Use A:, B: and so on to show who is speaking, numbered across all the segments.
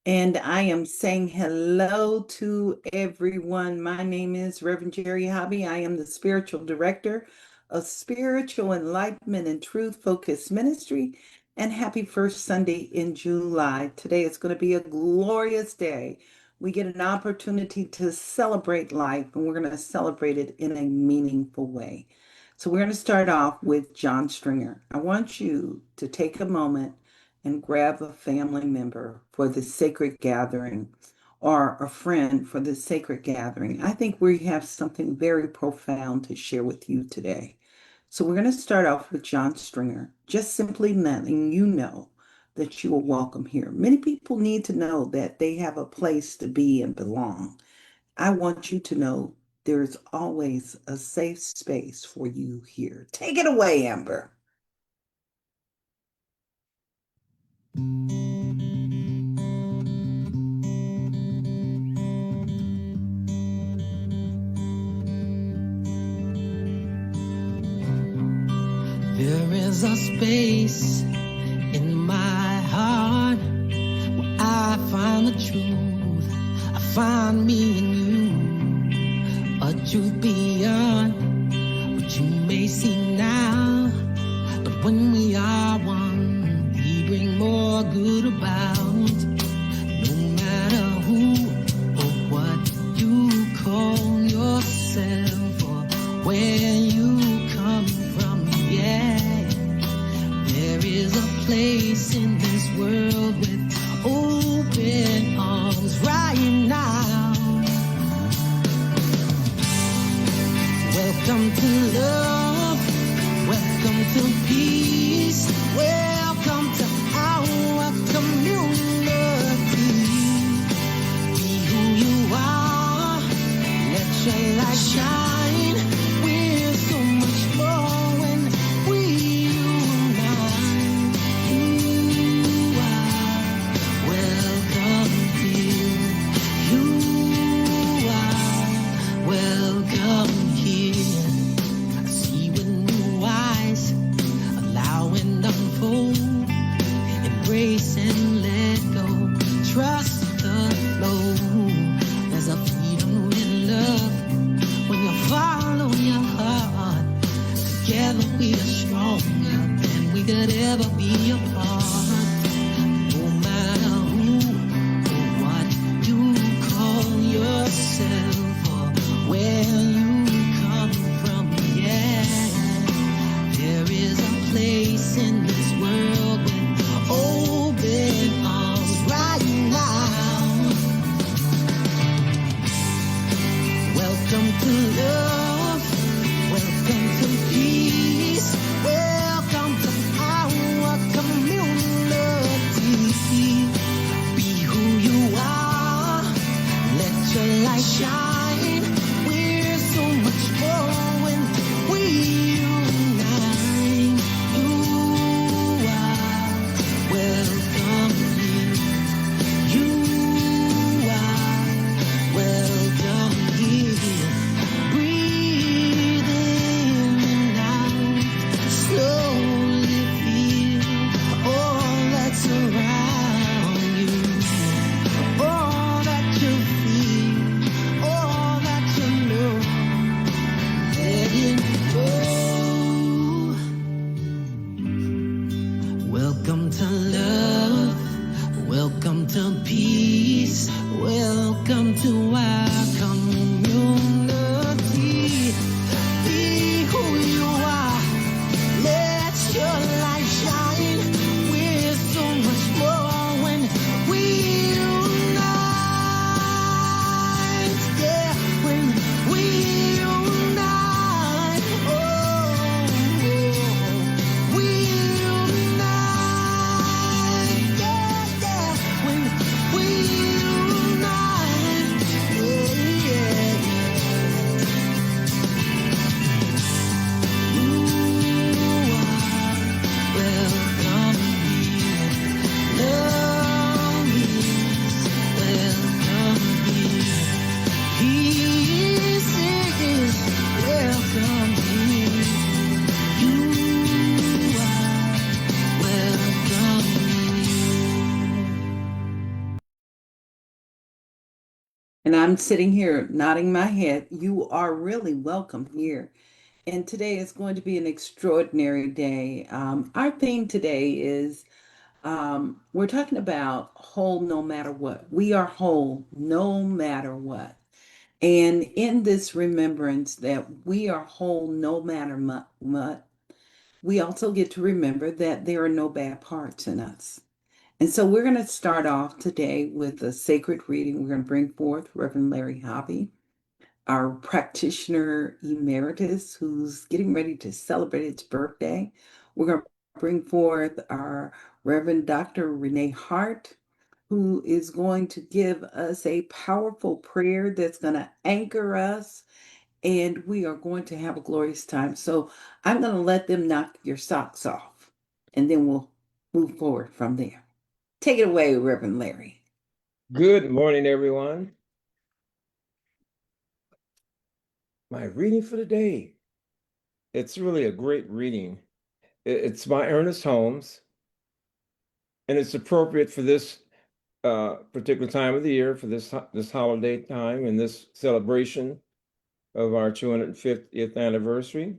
A: And I am saying hello to everyone. My name is Reverend Jerry Hobby. I am the spiritual director of Spiritual Enlightenment and Truth Focused Ministry. And happy first Sunday in July. Today is going to be a glorious day. We get an opportunity to celebrate life, and we're going to celebrate it in a meaningful way. So, we're going to start off with John Stringer. I want you to take a moment and grab a family member for the sacred gathering or a friend for the sacred gathering. I think we have something very profound to share with you today. So we're going to start off with John Stringer, just simply letting you know that you are welcome here. Many people need to know that they have a place to be and belong. I want you to know there's always a safe space for you here. Take it away, Amber.
B: There is a space in my heart where I find the truth. I find me in you, a truth beyond what you may see now. But when we are one, we bring more good about. No matter who or what you call yourself or where you come from, yeah. There is a place in this world with open arms right now. Welcome to love, welcome to peace, welcome to our community. Be who you are, let your light shine. We're so much more when we unite. You are welcome here. You are welcome here. I see with new eyes, allow and unfold, embrace and let go, trust the flow. There's a freedom in love when you follow your heart. Together we are stronger than we could ever be apart. No matter who or what you call yourself or where you come from, yeah. There is a place in this world with open arms right now. Welcome to love, welcome to peace, welcome to our community.
A: And I'm sitting here nodding my head. You are really welcome here. And today is going to be an extraordinary day. Our theme today is we're talking about whole no matter what. We are whole no matter what. And in this remembrance that we are whole no matter what, we also get to remember that there are no bad parts in us. And so we're going to start off today with a sacred reading. We're going to bring forth Reverend Larry Hobby, our practitioner emeritus, who's getting ready to celebrate its birthday. We're going to bring forth our Reverend Dr. Renee Hart, who is going to give us a powerful prayer that's going to anchor us, and we are going to have a glorious time. So I'm going to let them knock your socks off, and then we'll move forward from there. Take it away, Reverend Larry.
C: Good morning, everyone. My reading for the day. It's really a great reading. It's by Ernest Holmes, and it's appropriate for this particular time of the year, for this holiday time and this celebration of our 250th anniversary.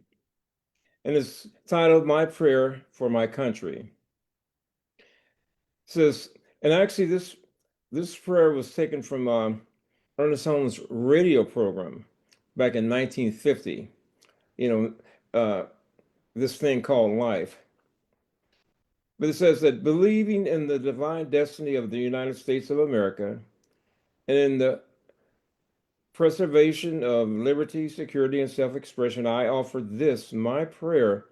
C: And it's titled "My Prayer for My Country." It says, and actually this prayer was taken from Ernest Holmes' radio program back in 1950. This thing called life. But it says that believing in the divine destiny of the United States of America and in the preservation of liberty, security, and self-expression, I offer this, my prayer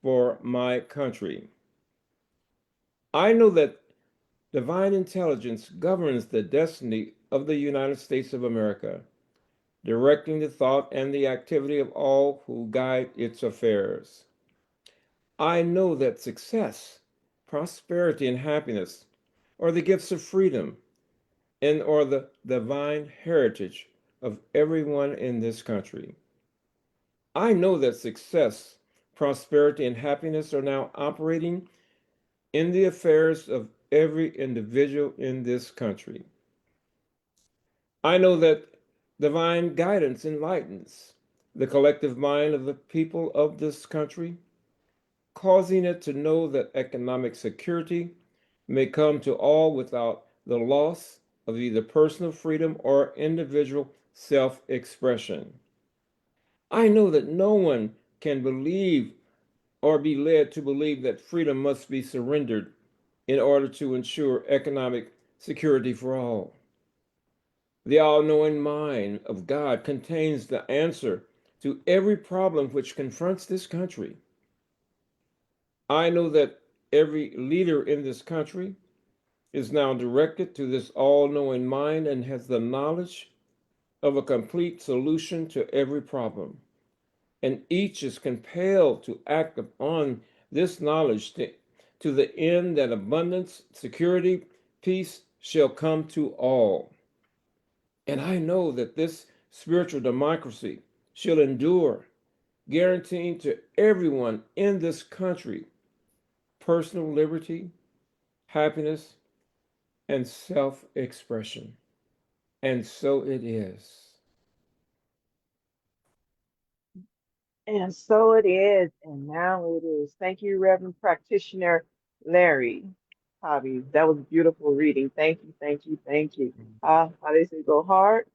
C: for my country. I know that divine intelligence governs the destiny of the United States of America, directing the thought and the activity of all who guide its affairs. I know that success, prosperity, and happiness are the gifts of freedom and are the divine heritage of everyone in this country. I know that success, prosperity, and happiness are now operating in the affairs of every individual in this country. I know that divine guidance enlightens the collective mind of the people of this country, causing it to know that economic security may come to all without the loss of either personal freedom or individual self-expression. I know that no one can believe or be led to believe that freedom must be surrendered in order to ensure economic security for all. The all-knowing mind of God contains the answer to every problem which confronts this country. I know that every leader in this country is now directed to this all-knowing mind and has the knowledge of a complete solution to every problem. And each is compelled to act upon this knowledge to the end that abundance, security, peace shall come to all. And I know that this spiritual democracy shall endure, guaranteeing to everyone in this country personal liberty, happiness, and self-expression. And so it is.
D: And so it is, and now it is. Thank you, Reverend Practitioner Larry Hobby. That was a beautiful reading. Thank you, thank you, thank you. How they say go hard,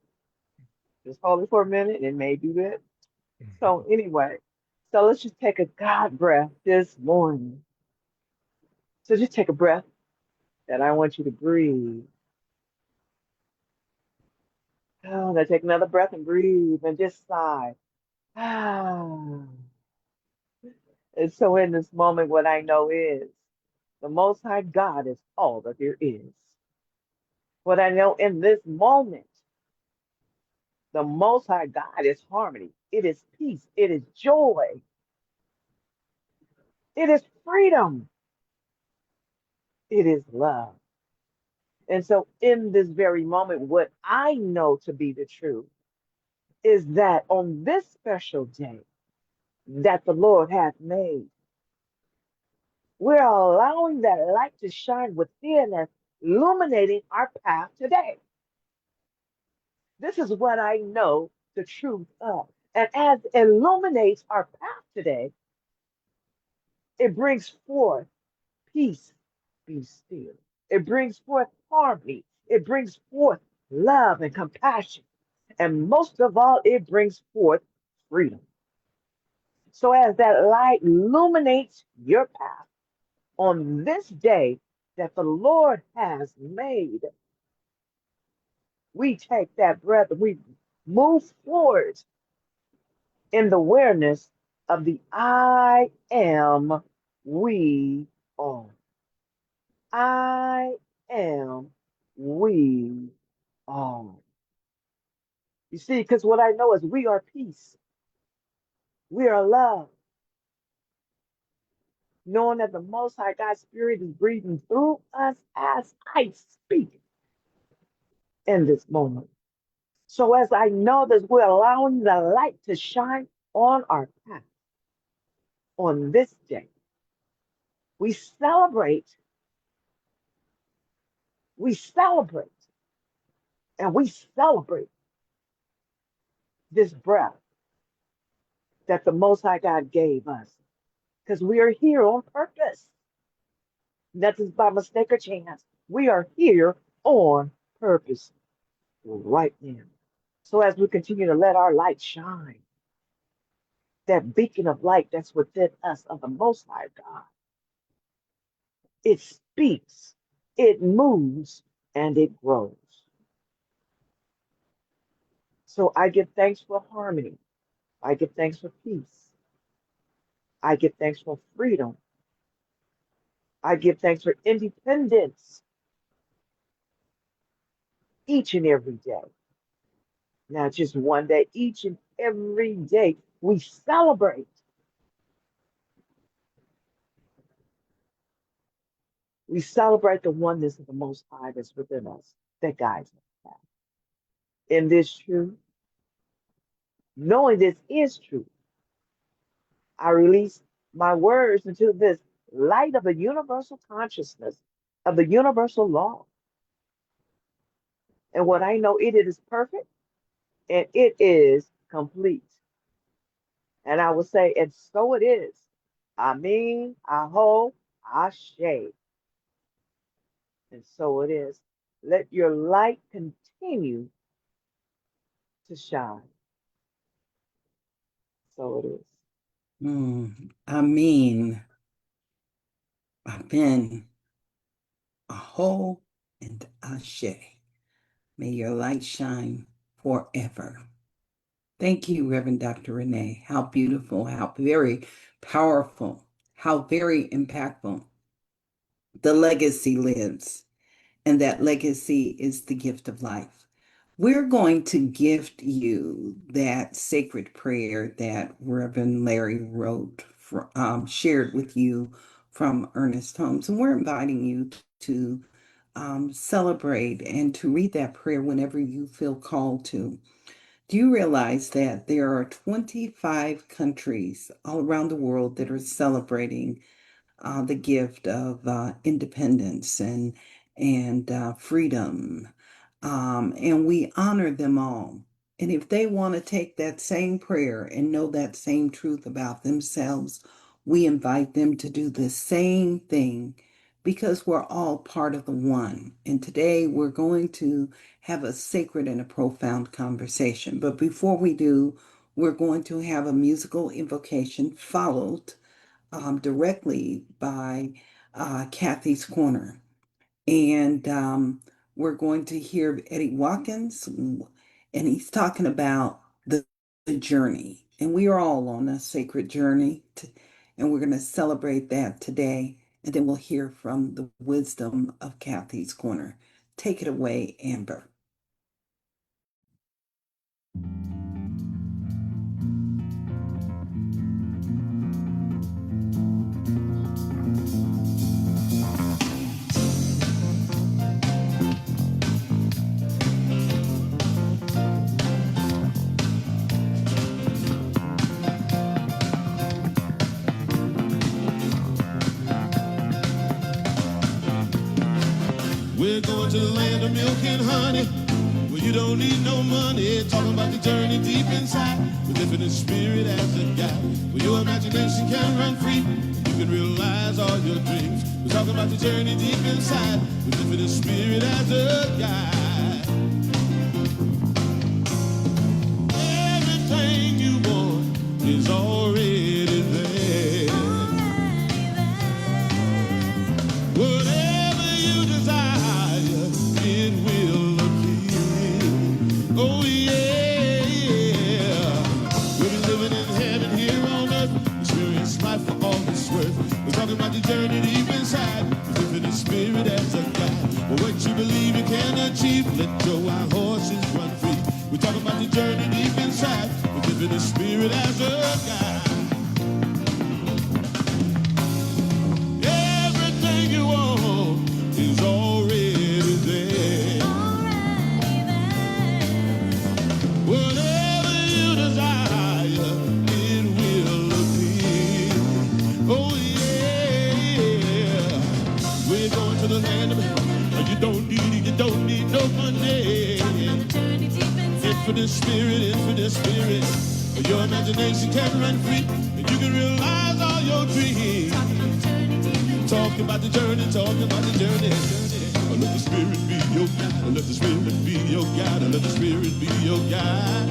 D: just hold it for a minute and it may do it. So anyway, so let's just take a God breath this morning. So just take a breath that I want you to breathe. Oh, now take another breath and breathe and just sigh. Ah. And so in this moment, what I know is the Most High God is all that there is. What I know in this moment, the Most High God is harmony. It is peace. It is joy. It is freedom. It is love. And so in this very moment, what I know to be the truth is that on this special day that the Lord hath made, we're allowing that light to shine within us, illuminating our path today. This is what I know the truth of. And as it illuminates our path today, it brings forth peace, be still. It brings forth harmony. It brings forth love and compassion. And most of all, it brings forth freedom. So as that light illuminates your path on this day that the Lord has made, we take that breath and we move forward in the awareness of the I am, we are. I am, we are. You see, because what I know is we are peace, we are love, knowing that the Most High God Spirit is breathing through us as I speak in this moment. So as I know that we're allowing the light to shine on our path on this day, we celebrate, we celebrate, and we celebrate this breath that the Most High God gave us. Because we are here on purpose. Nothing's by mistake or chance. We are here on purpose right now. So as we continue to let our light shine, that beacon of light that's within us of the Most High God, it speaks, it moves, and it grows. So I give thanks for harmony. I give thanks for peace. I give thanks for freedom. I give thanks for independence each and every day. Not just one day, each and every day we celebrate. We celebrate the oneness of the Most High that's within us, that guides us. In this truth, knowing this is true, I release my words into this light of the universal consciousness, of the universal law. And what I know, it is perfect and it is complete. And I will say, and so it is. Amen, Aho, Ashe. And so it is. Let your light continue to shine. So it is.
A: Amen. Amen. Aho and Ashe. May your light shine forever. Thank you, Reverend Dr. Renee. How beautiful, how very powerful, how very impactful. The legacy lives, and that legacy is the gift of life. We're going to gift you that sacred prayer that Reverend Larry wrote, shared with you from Ernest Holmes. And we're inviting you to celebrate and to read that prayer whenever you feel called to. Do you realize that there are 25 countries all around the world that are celebrating the gift of independence and freedom, and we honor them all. And if they want to take that same prayer and know that same truth about themselves, we invite them to do the same thing because we're all part of the one. And today we're going to have a sacred and a profound conversation. But before we do, we're going to have a musical invocation followed directly by Kathy's Corner. And we're going to hear Eddie Watkins, and he's talking about the journey. And we are all on a sacred journey, and we're going to celebrate that today. And then we'll hear from the wisdom of Kathy's Corner. Take it away, Amber.
B: We're going to the land of milk and honey, where
E: Well, you don't need no money. Talking about the journey deep inside. But if in the spirit as a guide, well, your imagination can run free. You can realize all your dreams. We're talking about the journey deep inside. But if in the spirit as a guide, everything you want is already there. Whatever you desire, it will appear. Oh yeah, yeah. We'll be living in heaven here on earth. Experience life for all it's worth. We're talking about the journey deep inside. If in the spirit as a guide. Well, what you believe you can achieve, let your wild horses run free. We're talking about the journey deep inside. If in the spirit as a guide. Everything you want is already there. Whatever you desire, it will appear. Oh yeah, we're going to the land of you don't need no money. Infinite spirit, your imagination can run free, and you can realize all your dreams. Talking about the journey, let the spirit be your guide, let the spirit be your guide, let the spirit be your guide.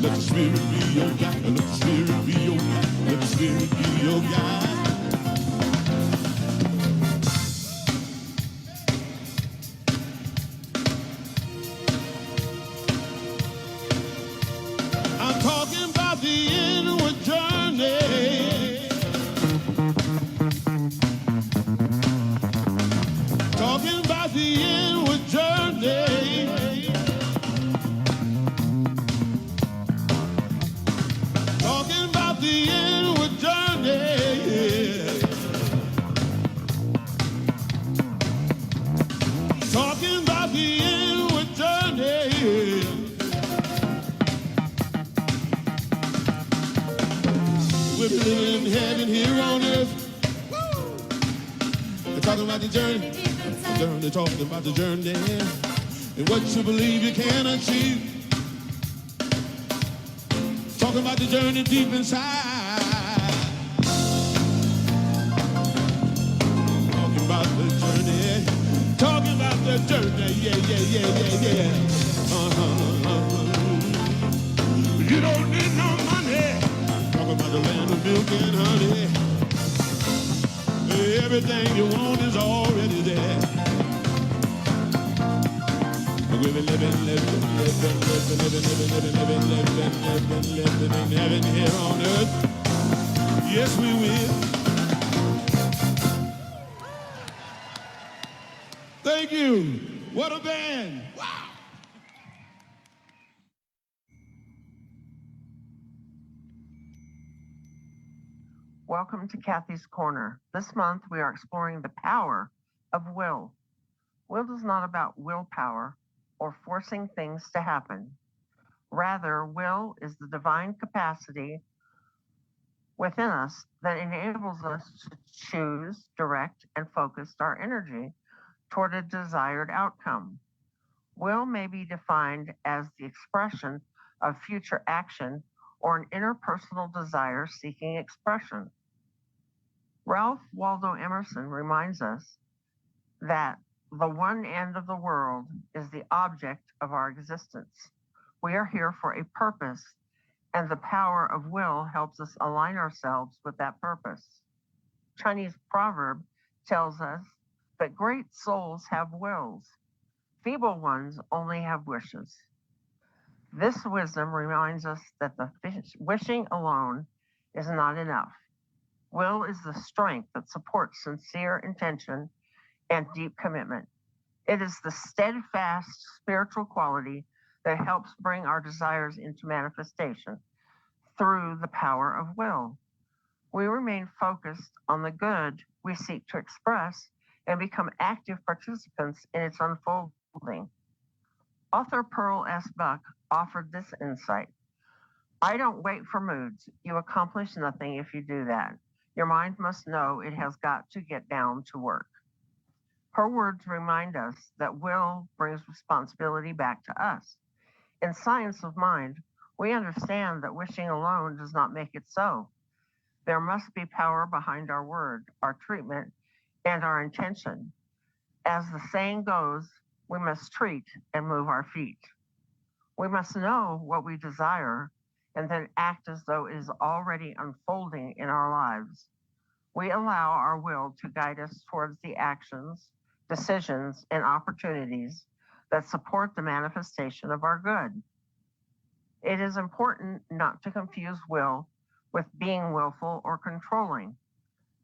E: Let the spirit be your guide, let the spirit be your guide, let the spirit be your guide. I'm talking about the inward journey. Talking about the inward journey. Talking about the inward journey. Talking about the inward journey. We're living in heaven here on earth. They're talking about the journey. They're talking about the journey. And what you believe you can achieve. Talking about the journey deep inside. Talking about the journey. Talking about the journey. Yeah. You don't need no money. Talking about the land of milk and honey. Everything you want is already there. We've been living in heaven here on earth. Yes, we will. Thank you. What a band. Wow.
F: Welcome to Kathy's Corner. This month we are exploring the power of will. Will is not about willpower or forcing things to happen. Rather, will is the divine capacity within us that enables us to choose, direct, and focus our energy toward a desired outcome. Will may be defined as the expression of future action or an interpersonal desire seeking expression. Ralph Waldo Emerson reminds us that the one end of the world is the object of our existence. We are here for a purpose, and the power of will helps us align ourselves with that purpose. Chinese proverb tells us that great souls have wills. Feeble ones only have wishes. This wisdom reminds us that the wishing alone is not enough. Will is the strength that supports sincere intention and deep commitment. It is the steadfast spiritual quality that helps bring our desires into manifestation through the power of will. We remain focused on the good we seek to express and become active participants in its unfolding. Author Pearl S. Buck offered this insight. I don't wait for moods. You accomplish nothing if you do that. Your mind must know it has got to get down to work. Her words remind us that will brings responsibility back to us. In Science of Mind, we understand that wishing alone does not make it so. There must be power behind our word, our treatment, and our intention. As the saying goes, we must treat and move our feet. We must know what we desire and then act as though it is already unfolding in our lives. We allow our will to guide us towards the actions, decisions, and opportunities that support the manifestation of our good. It is important not to confuse will with being willful or controlling.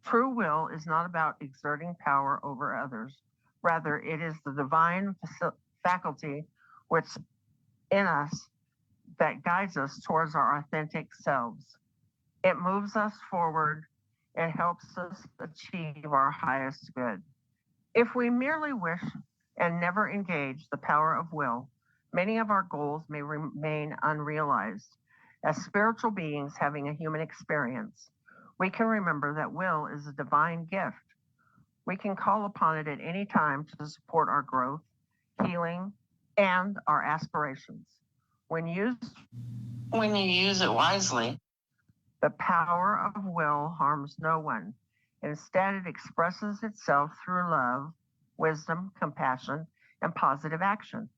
F: True will is not about exerting power over others. Rather, it is the divine faculty which in us that guides us towards our authentic selves. It moves us forward and helps us achieve our highest good. If we merely wish and never engage the power of will, many of our goals may remain unrealized. As spiritual beings having a human experience, we can remember that will is a divine gift. We can call upon it at any time to support our growth, healing, and our aspirations. When you use it wisely, the power of will harms no one. Instead, it expresses itself through love, wisdom, compassion, and positive action.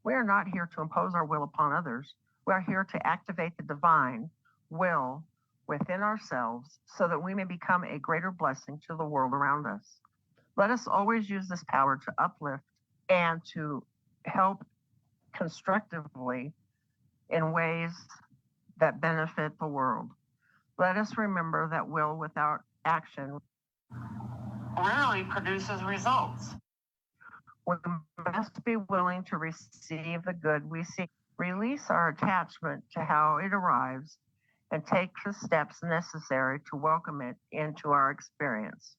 F: We are not here to impose our will upon others. We are here to activate the divine will within ourselves so that we may become a greater blessing to the world around us. Let us always use this power to uplift and to help constructively in ways that benefit the world. Let us remember that will without action rarely produces results. We must be willing to receive the good we seek, release our attachment to how it arrives, and take the steps necessary to welcome it into our experience.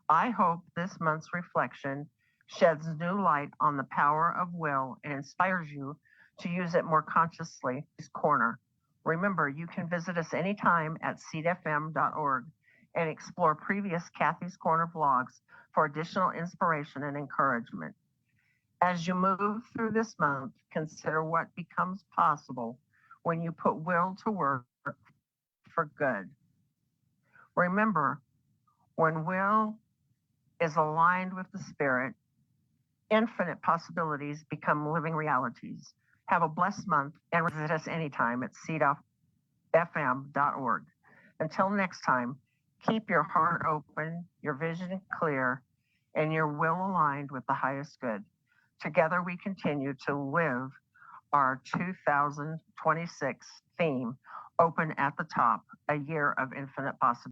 F: I hope this month's reflection sheds new light on the power of will and inspires you to use it more consciously. This corner. Remember, you can visit us anytime at seedfm.org and explore previous Kathy's Corner vlogs for additional inspiration and encouragement. As you move through this month, consider what becomes possible when you put will to work for good. Remember, when will is aligned with the spirit, infinite possibilities become living realities. Have a blessed month and visit us anytime at seedfm.org. Until next time, keep your heart open, your vision clear, and your will aligned with the highest good. Together we continue to live our 2026 theme, Open at the Top, a year of infinite possibilities.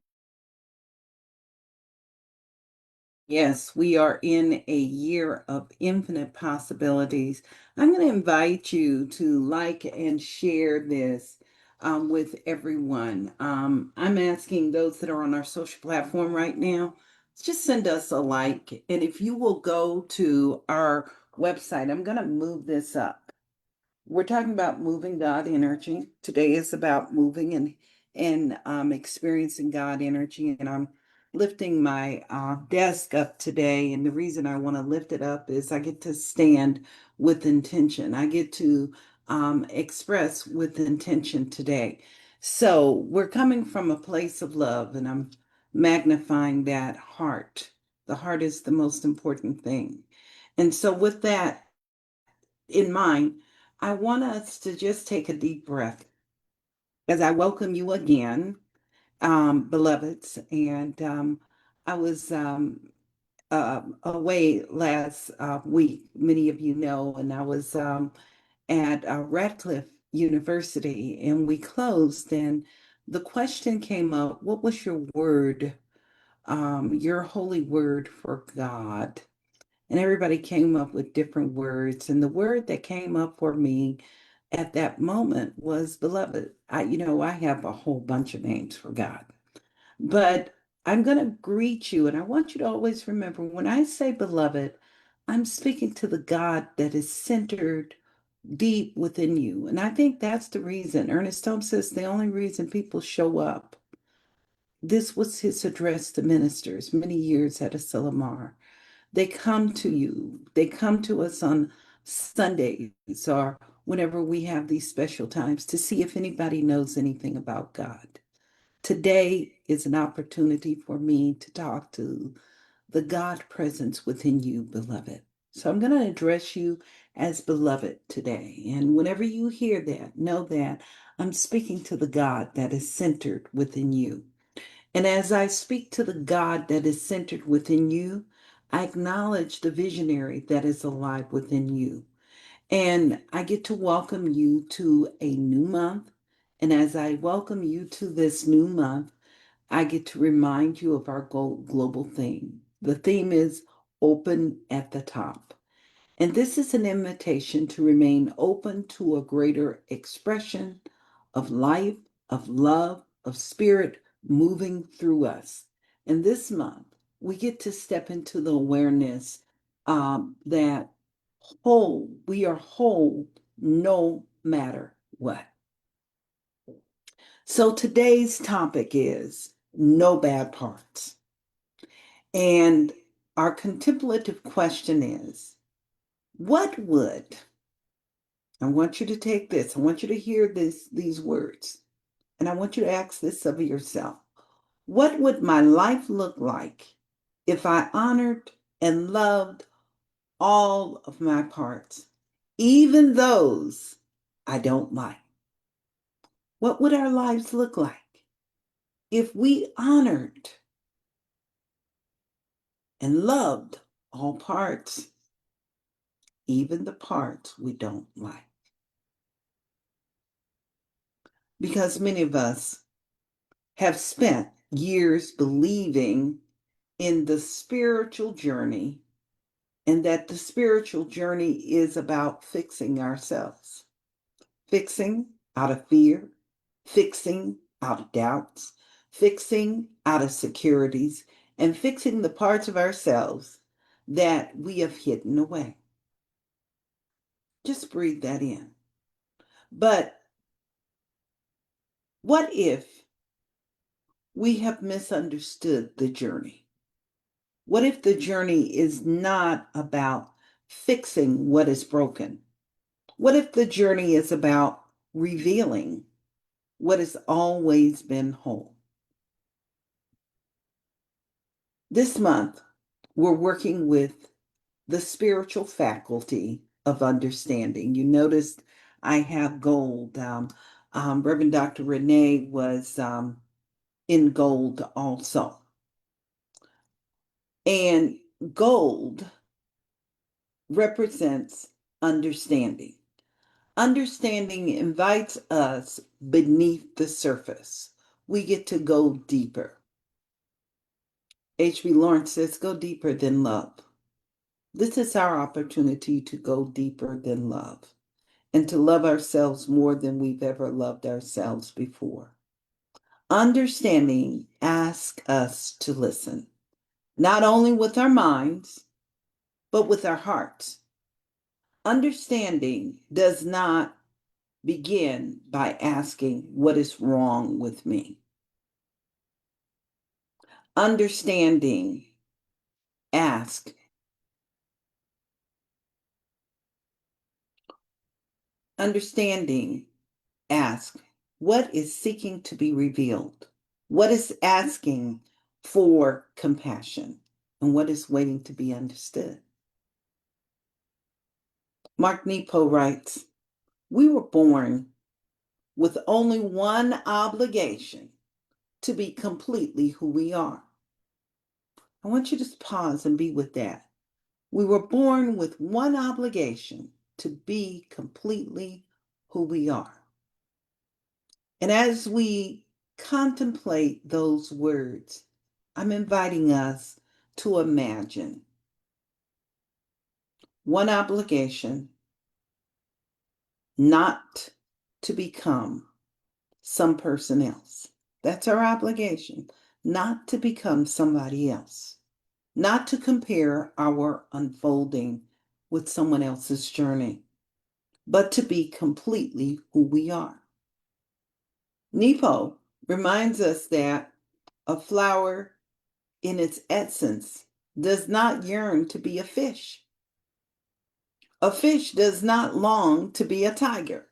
A: Yes, we are in a year of infinite possibilities. I'm going to invite you to like and share this with everyone. I'm asking those that are on our social platform right now, just send us a like. And if you will go to our website, I'm going to move this up. We're talking about moving God energy. Today is about moving and experiencing God energy. And I'm lifting my desk up today. And the reason I want to lift it up is I get to stand with intention. I get to express with intention today. So we're coming from a place of love, and I'm magnifying that heart. The heart is the most important thing. And so with that in mind, I want us to just take a deep breath as I welcome you again, beloveds. And I was away last week, many of you know, and I was at Radcliffe University, and we closed, and the question came up, what was your word, your holy word for God? And everybody came up with different words. And the word that came up for me at that moment was beloved. I have a whole bunch of names for God, but I'm going to greet you. And I want you to always remember when I say beloved, I'm speaking to the God that is centered deep within you. And I think that's the reason. Ernest Holmes says the only reason people show up. This was his address to ministers many years at Asilomar. They come to you. They come to us on Sundays or whenever we have these special times to see if anybody knows anything about God. Today is an opportunity for me to talk to the God presence within you, beloved. So I'm going to address you as beloved today. And whenever you hear that, know that I'm speaking to the God that is centered within you. And as I speak to the God that is centered within you, I acknowledge the visionary that is alive within you. And I get to welcome you to a new month. And as I welcome you to this new month, I get to remind you of our global theme. The theme is open at the top. And this is an invitation to remain open to a greater expression of life, of love, of spirit moving through us. And this month, we get to step into the awareness that we are whole no matter what. So today's topic is no bad parts. And our contemplative question is, what would, I want you to take this, I want you to hear these words, and I want you to ask this of yourself. What would my life look like if I honored and loved all of my parts, even those I don't like? What would our lives look like if we honored and loved all parts, even the parts we don't like? Because many of us have spent years believing in the spiritual journey and that the spiritual journey is about fixing ourselves, fixing out of fear, fixing out of doubts, fixing out of securities, and fixing the parts of ourselves that we have hidden away. Just breathe that in. But what if we have misunderstood the journey? What if the journey is not about fixing what is broken? What if the journey is about revealing what has always been whole? This month, we're working with the spiritual faculty of understanding. You noticed I have gold. Reverend Dr. Renee was in gold also. And gold represents understanding. Understanding invites us beneath the surface. We get to go deeper. H.B. Lawrence says, go deeper than love. This is our opportunity to go deeper than love and to love ourselves more than we've ever loved ourselves before. Understanding asks us to listen, not only with our minds, but with our hearts. Understanding does not begin by asking, what is wrong with me? Understanding asks, what is seeking to be revealed? What is asking for compassion? And what is waiting to be understood? Mark Nepo writes, we were born with only one obligation, to be completely who we are. I want you to pause and be with that. We were born with one obligation, to be completely who we are. And as we contemplate those words, I'm inviting us to imagine one obligation, not to become some person else. That's our obligation, not to become somebody else, not to compare our unfolding with someone else's journey, but to be completely who we are. Nepo reminds us that a flower in its essence does not yearn to be a fish. A fish does not long to be a tiger.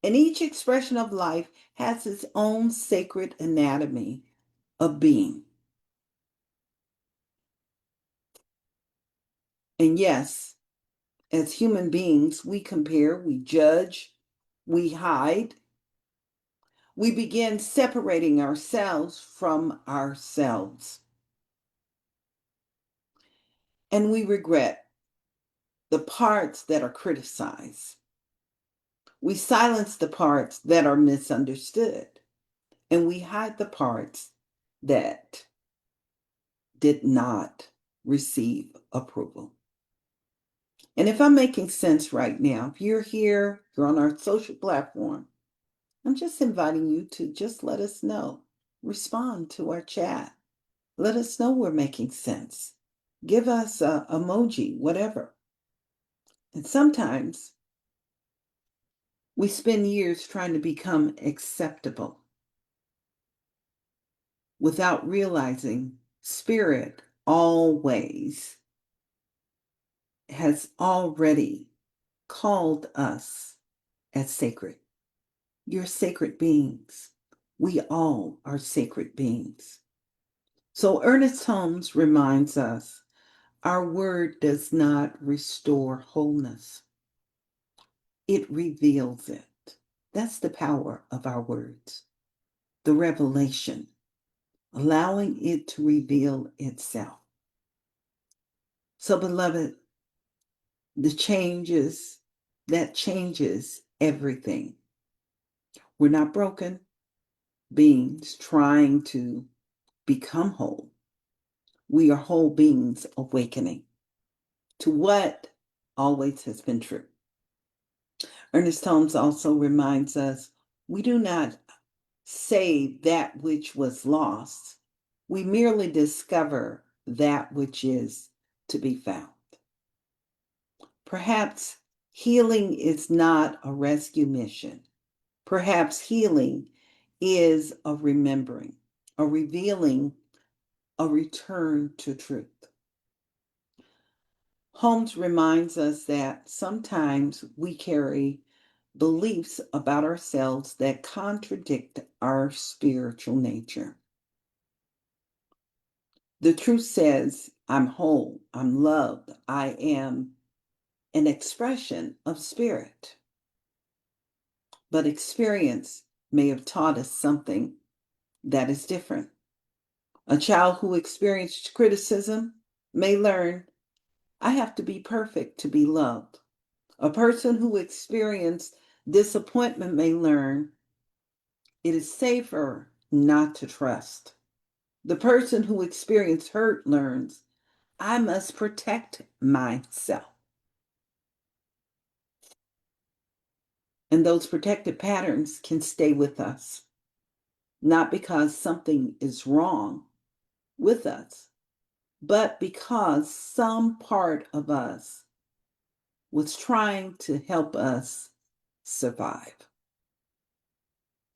A: And each expression of life has its own sacred anatomy of being. And yes, as human beings, we compare, we judge, we hide. We begin separating ourselves from ourselves. And we regret the parts that are criticized. We silence the parts that are misunderstood. And we hide the parts that did not receive approval. And if I'm making sense right now, if you're here, you're on our social platform, I'm just inviting you to just let us know. Respond to our chat. Let us know we're making sense. Give us an emoji, whatever. And sometimes we spend years trying to become acceptable without realizing Spirit always has already called us as sacred. You're sacred beings. We all are sacred beings. So Ernest Holmes reminds us our word does not restore wholeness. It reveals it. That's the power of our words. The revelation, allowing it to reveal itself. So, beloved, that changes everything. We're not broken beings trying to become whole. We are whole beings awakening to what always has been true. Ernest Holmes also reminds us we do not save that which was lost. We merely discover that which is to be found. Perhaps healing is not a rescue mission. Perhaps healing is a remembering, a revealing, a return to truth. Holmes reminds us that sometimes we carry beliefs about ourselves that contradict our spiritual nature. The truth says, I'm whole, I'm loved, I am an expression of spirit. But experience may have taught us something that is different. A child who experienced criticism may learn, I have to be perfect to be loved. A person who experienced disappointment may learn, it is safer not to trust. The person who experienced hurt learns, I must protect myself. And those protective patterns can stay with us, not because something is wrong with us, but because some part of us was trying to help us survive.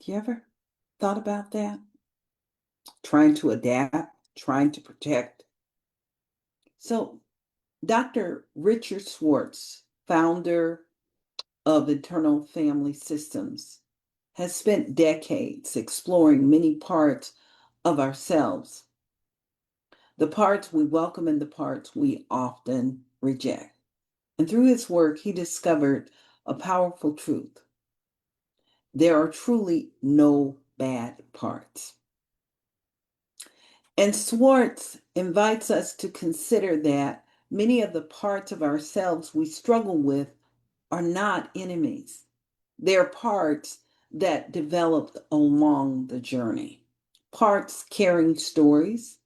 A: You ever thought about that? Trying to adapt, trying to protect. So, Dr. Richard Schwartz, founder of Eternal Family Systems, has spent decades exploring many parts of ourselves, the parts we welcome and the parts we often reject. And through his work, he discovered a powerful truth. There are truly no bad parts. And Schwartz invites us to consider that many of the parts of ourselves we struggle with are not enemies. They're parts that developed along the journey. Parts carrying stories,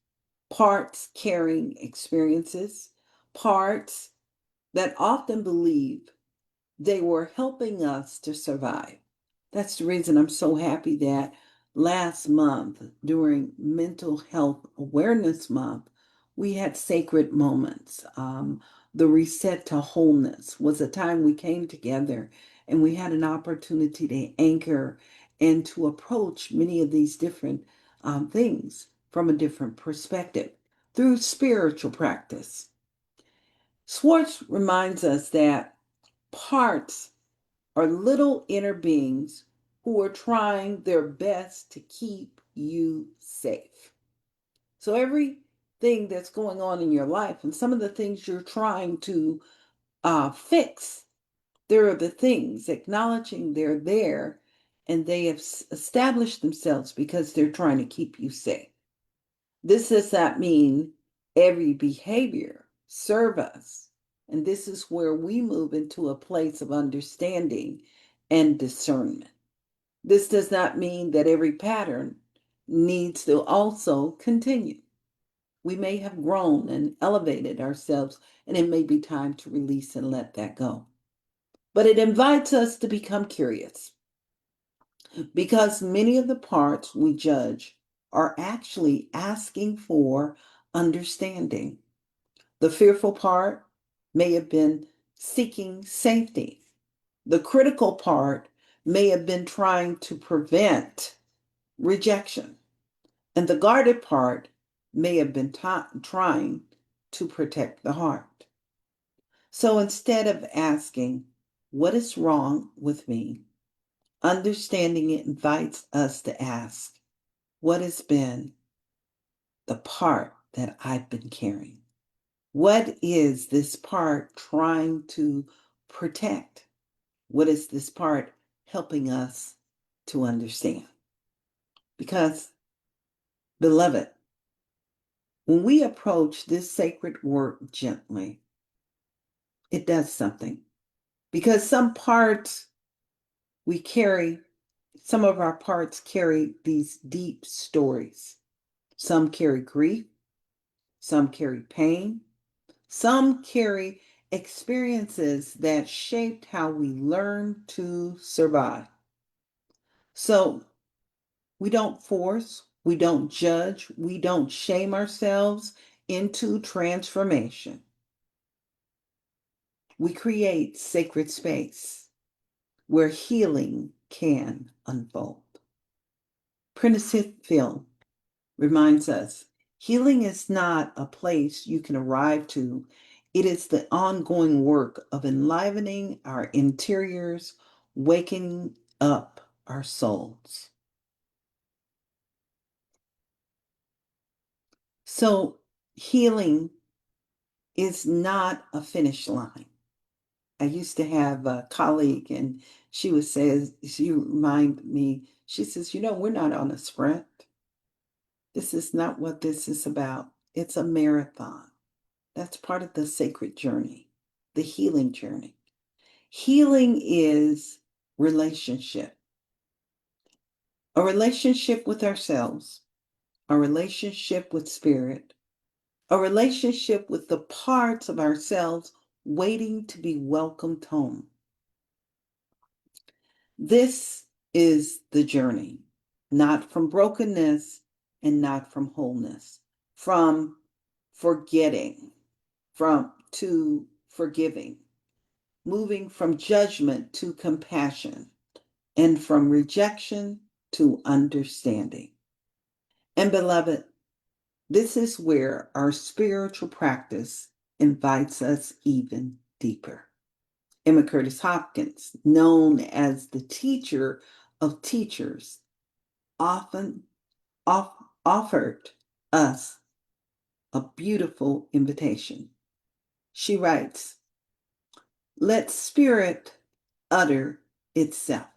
A: parts carrying experiences, parts that often believe they were helping us to survive. That's the reason I'm so happy that last month, during Mental Health Awareness Month, we had sacred moments. The Reset to Wholeness was a time we came together and we had an opportunity to anchor and to approach many of these different things from a different perspective. through spiritual practice. Schwartz reminds us that parts are little inner beings who are trying their best to keep you safe. So everything that's going on in your life and some of the things you're trying to fix, there are the things acknowledging they're there and they have established themselves because they're trying to keep you safe. This does not mean every behavior serve us. And this is where we move into a place of understanding and discernment. This does not mean that every pattern needs to also continue. We may have grown and elevated ourselves, and it may be time to release and let that go. But it invites us to become curious because many of the parts we judge are actually asking for understanding. The fearful part may have been seeking safety. The critical part may have been trying to prevent rejection. And the guarded part may have been trying to protect the heart. So instead of asking, what is wrong with me? Understanding it invites us to ask, what has been the part that I've been carrying? What is this part trying to protect? What is this part helping us to understand? Because, beloved, when we approach this sacred work gently, it does something. Because some parts we carry, some of our parts carry these deep stories. Some carry grief, some carry pain, some carry experiences that shaped how we learn to survive. So we don't force, we don't judge, we don't shame ourselves into transformation. We create sacred space where healing can unfold. Prentice Hill reminds us, healing is not a place you can arrive to. It is the ongoing work of enlivening our interiors, waking up our souls. So healing is not a finish line. I used to have a colleague and she remind me, she says, we're not on a sprint. This is not what this is about. It's a marathon. That's part of the sacred journey, the healing journey. Healing is relationship. A relationship with ourselves, a relationship with spirit, a relationship with the parts of ourselves waiting to be welcomed home. This is the journey, not from brokenness and not from wholeness, from forgetting, to forgiving, moving from judgment to compassion, and from rejection to understanding. And beloved, this is where our spiritual practice invites us even deeper. Emma Curtis Hopkins, known as the teacher of teachers, often offered us a beautiful invitation. She writes, let spirit utter itself.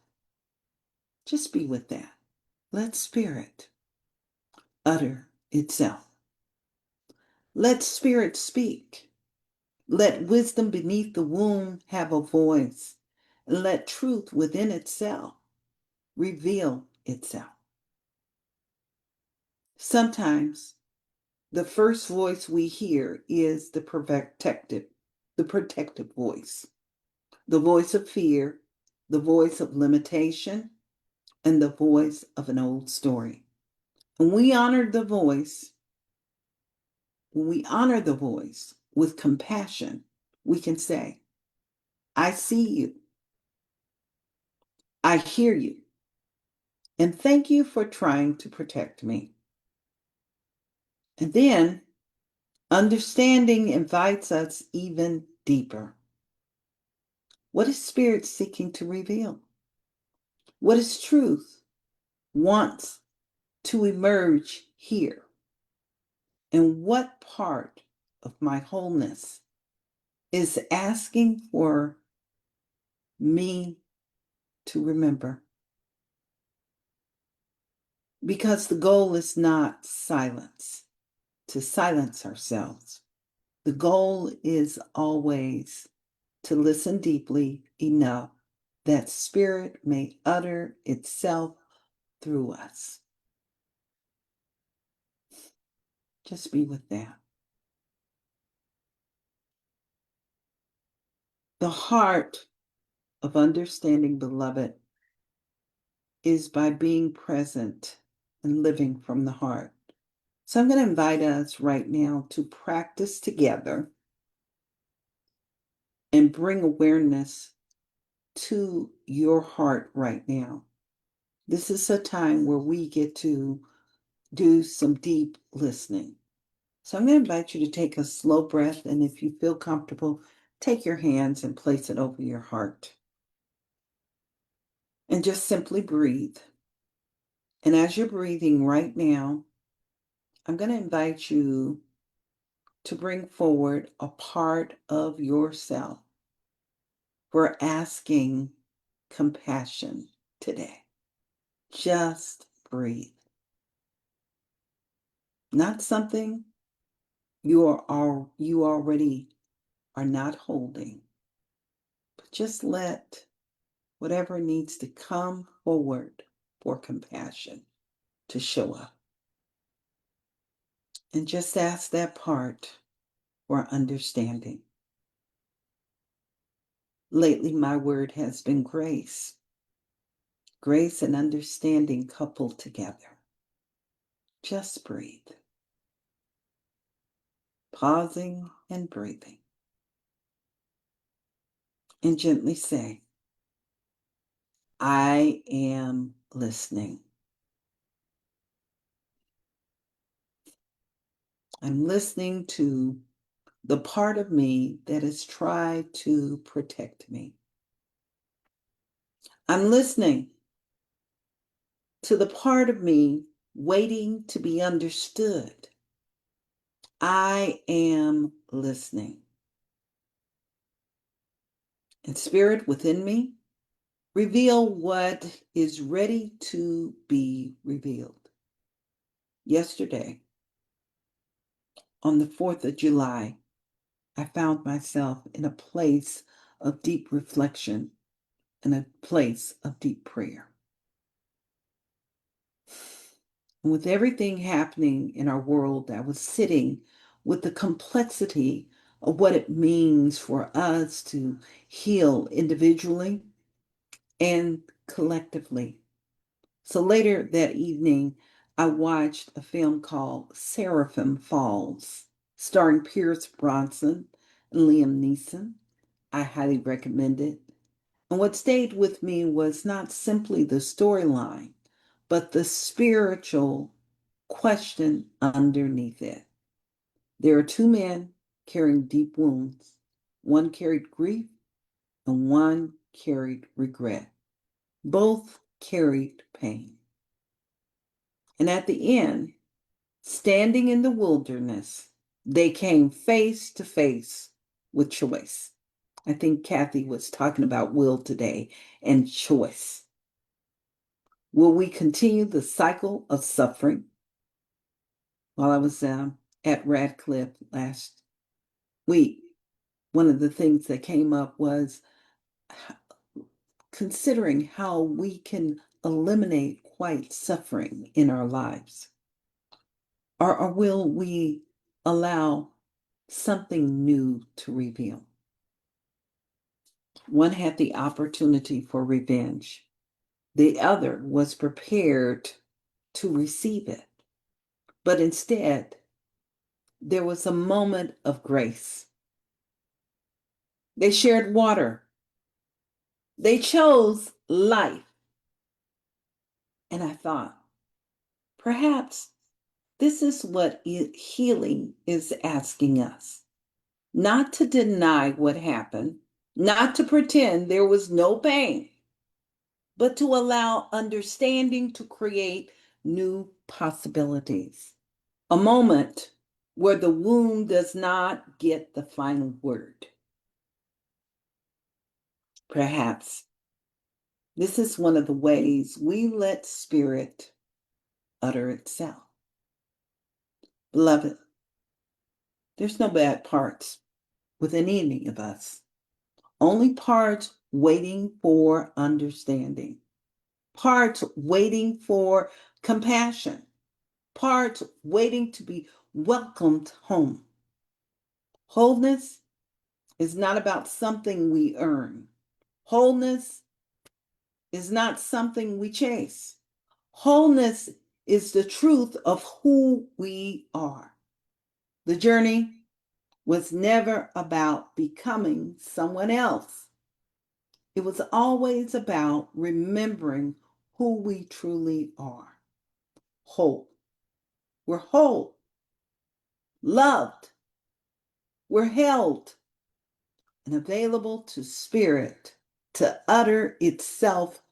A: Just be with that. Let spirit utter itself. Let spirit speak. Let wisdom beneath the womb have a voice. And let truth within itself reveal itself. Sometimes the first voice we hear is the protective voice, the voice of fear, the voice of limitation, and the voice of an old story. When we honor the voice with compassion, we can say, I see you, I hear you, and thank you for trying to protect me. And then Understanding invites us even deeper. What is Spirit seeking to reveal? What is truth wants to emerge here? And what part of my wholeness is asking for me to remember? Because the goal is not to silence ourselves. The goal is always to listen deeply enough that Spirit may utter itself through us. Just be with that. The heart of understanding, beloved, is by being present and living from the heart. So I'm going to invite us right now to practice together and bring awareness to your heart right now. This is a time where we get to do some deep listening. So I'm going to invite you to take a slow breath, and if you feel comfortable, take your hands and place it over your heart. And just simply breathe. And as you're breathing right now, I'm going to invite you to bring forward a part of yourself. We're asking compassion today. Just breathe. Not something you already are not holding, but just let whatever needs to come forward for compassion to show up. And just ask that part for understanding. Lately, my word has been grace. Grace and understanding coupled together. Just breathe. Pausing and breathing. And gently say, I am listening. I'm listening to the part of me that has tried to protect me. I'm listening to the part of me waiting to be understood. I am listening. And Spirit within me, reveal what is ready to be revealed. Yesterday, on the 4th of July, I found myself in a place of deep reflection and a place of deep prayer. And with everything happening in our world, I was sitting with the complexity of what it means for us to heal individually and collectively. So later that evening, I watched a film called Seraphim Falls, starring Pierce Brosnan and Liam Neeson. I highly recommend it. And what stayed with me was not simply the storyline, but the spiritual question underneath it. There are two men carrying deep wounds. One carried grief and one carried regret. Both carried pain. And at the end, standing in the wilderness, they came face to face with choice. I think Kathy was talking about will today and choice. Will we continue the cycle of suffering? While I was at Radcliffe last week, one of the things that came up was considering how we can eliminate quite suffering in our lives. Or will we allow something new to reveal? One had the opportunity for revenge. The other was prepared to receive it. But instead, there was a moment of grace. They shared water. They chose life. And I thought, perhaps This is what healing is asking us. Not to deny what happened, not to pretend there was no pain, but to allow understanding to create new possibilities. A moment where the wound does not get the final word. Perhaps this is one of the ways we let spirit utter itself. Beloved, there's no bad parts within any of us, only parts waiting for understanding, parts waiting for compassion, parts waiting to be welcomed home. Wholeness is not about something we earn. Wholeness is not something we chase. Wholeness is the truth of who we are. The journey was never about becoming someone else. It was always about remembering who we truly are. Whole. We're whole, loved, we're held, and available to spirit to utter itself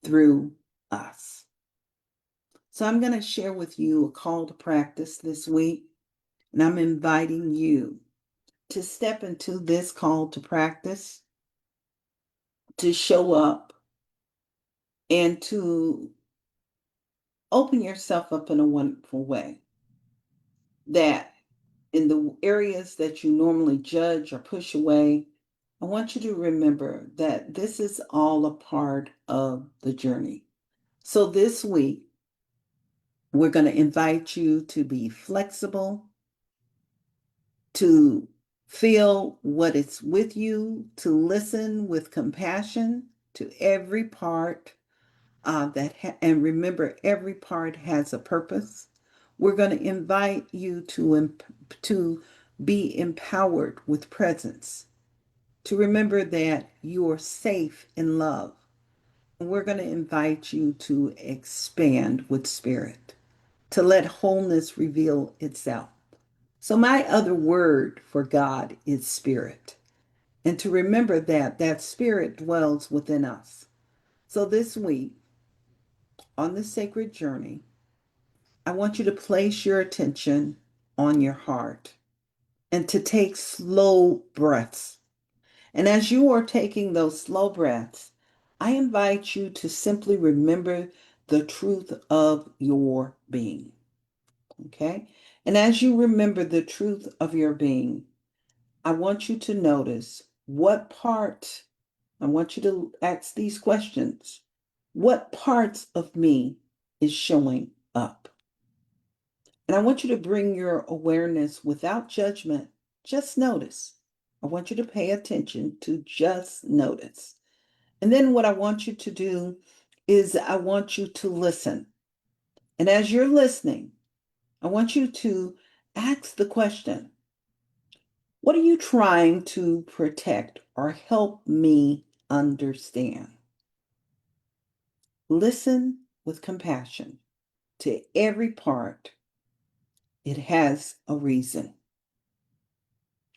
A: through us. So I'm going to share with you a call to practice this week, and I'm inviting you to step into this call to practice, to show up, and to open yourself up in a wonderful way. That in the areas that you normally judge or push away, I want you to remember that this is all a part of the journey. So this week, we're going to invite you to be flexible, to feel what is with you, to listen with compassion to every part and remember every part has a purpose. We're going to invite you to be empowered with presence, to remember that you're safe in love. And we're going to invite you to expand with spirit, to let wholeness reveal itself. So my other word for God is spirit. And to remember that that spirit dwells within us. So this week, on the sacred journey, I want you to place your attention on your heart and to take slow breaths. And as you are taking those slow breaths, I invite you to simply remember the truth of your being. Okay? And as you remember the truth of your being, I want you to notice what part, I want you to ask these questions. What parts of me is showing up? And I want you to bring your awareness without judgment. Just notice. I want you to pay attention to just notice. And then what I want you to do is I want you to listen. And as you're listening, I want you to ask the question, what are you trying to protect or help me understand? Listen with compassion to every part. It has a reason.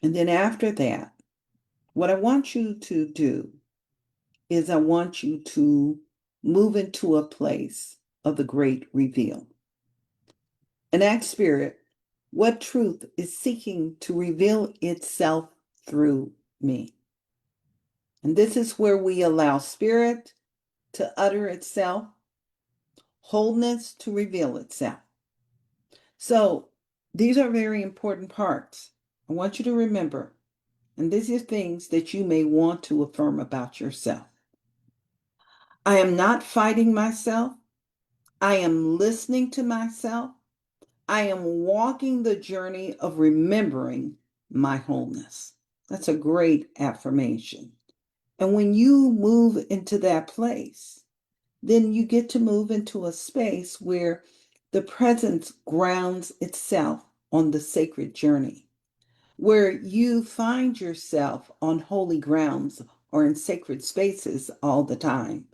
A: And then after that, what I want you to do is I want you to move into a place of the great reveal. And ask Spirit, what truth is seeking to reveal itself through me? And this is where we allow Spirit to utter itself, wholeness to reveal itself. So these are very important parts. I want you to remember, and these are things that you may want to affirm about yourself. I am not fighting myself. I am listening to myself. I am walking the journey of remembering my wholeness. That's a great affirmation. And when you move into that place, then you get to move into a space where the presence grounds itself on the sacred journey, where you find yourself on holy grounds or in sacred spaces all the time.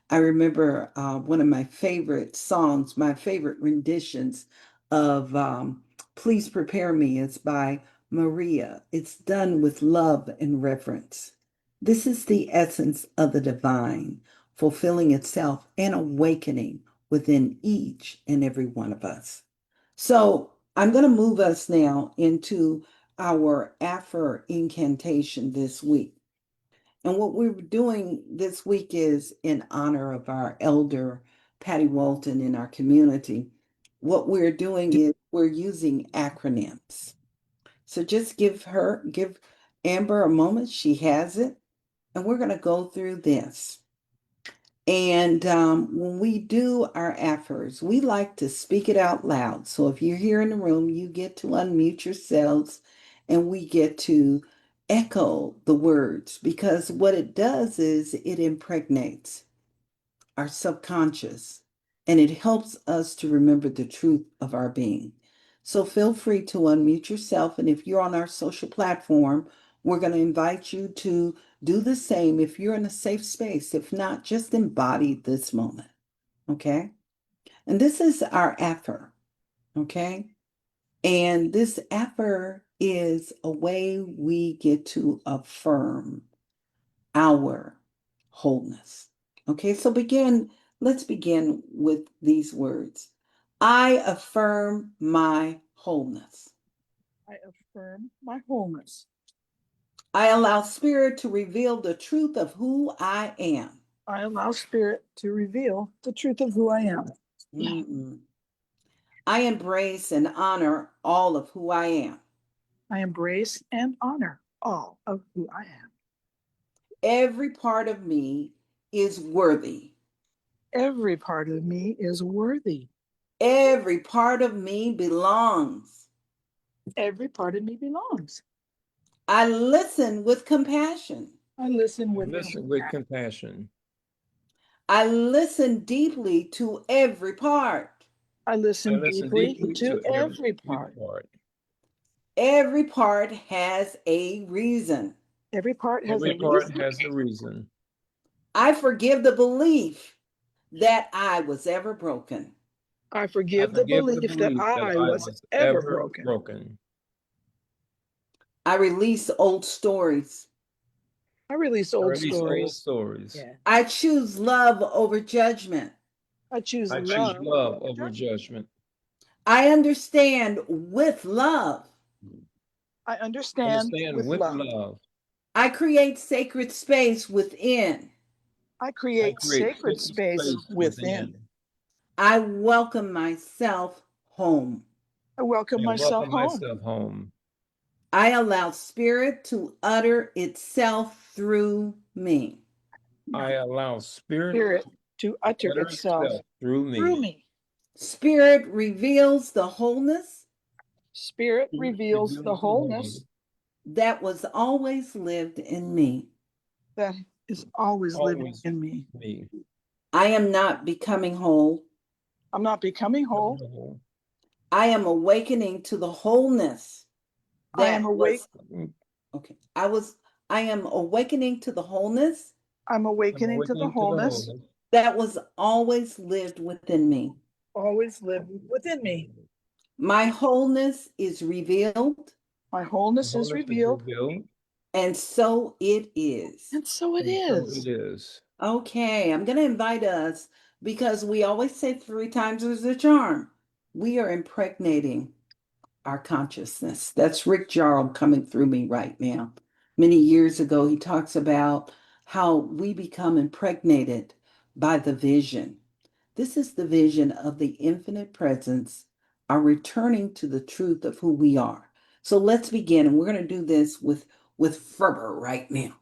A: I remember one of my favorite songs, my favorite renditions of Please Prepare Me. It's by Maria. It's done with love and reverence. This is the essence of the divine, fulfilling itself and awakening within each and every one of us. So I'm going to move us now into our Afro incantation this week. And what we're doing this week is in honor of our elder, Patty Walton, in our community. What we're doing is we're using acronyms. So just give Amber a moment. She has it. And we're going to go through this. And when we do our AFERs, we like to speak it out loud. So if you're here in the room, you get to unmute yourselves and we get to echo the words, because what it does is it impregnates our subconscious and it helps us to remember the truth of our being. So feel free to unmute yourself. And if you're on our social platform, we're going to invite you to do the same if you're in a safe space. If not, just embody this moment. Okay? And this is our AFER. Okay? And this AFER is a way we get to affirm our wholeness. Okay, so let's begin with these words. I affirm my wholeness.
G: I affirm my wholeness.
A: I allow Spirit to reveal the truth of who I am.
G: I allow Spirit to reveal the truth of who I am.
A: Mm-mm. I embrace and honor all of who I am.
G: I embrace and honor all of who I am.
A: Every part of me is worthy.
G: Every part of me is worthy.
A: Every part of me belongs.
G: Every part of me belongs.
A: I listen with compassion.
G: I listen with
C: compassion.
A: I listen deeply to every part.
G: I listen deeply to every part.
A: Every part has a reason.
G: Every part has
C: Every
G: a
C: part
G: reason.
C: has a reason.
A: I forgive the belief that I was ever broken.
G: I forgive the belief that I was ever broken.
A: I release old stories.
G: I release old stories.
C: Yeah.
A: I choose love over judgment.
G: I choose
C: I choose
G: love
C: love over judgment.
A: I understand with love.
G: I understand with love.
A: I create sacred space within.
G: I create sacred space within.
A: I welcome myself home.
G: I welcome myself home.
A: I allow Spirit to utter itself through me.
C: I allow Spirit
G: to utter itself
C: through me.
A: Spirit reveals the wholeness.
G: Spirit reveals the wholeness
A: that was always lived in me.
G: That is always living in me.
A: I am not becoming whole.
G: I'm not becoming whole.
A: I am awakening to the wholeness.
G: I am awake.
A: Okay. I am awakening to the wholeness.
G: I'm awakening to the wholeness
A: that was always lived within me.
G: Always lived within me.
A: My wholeness is revealed.
G: My wholeness is revealed.
A: And so it is.
G: And so it is.
A: Okay, I'm going to invite us, because we always say 3 times is a charm. We are impregnating our consciousness. That's Rick Jarrell coming through me right now. Many years ago, he talks about how we become impregnated by the vision. This is the vision of the infinite presence, our returning to the truth of who we are. So let's begin, and we're going to do this with fervor right now.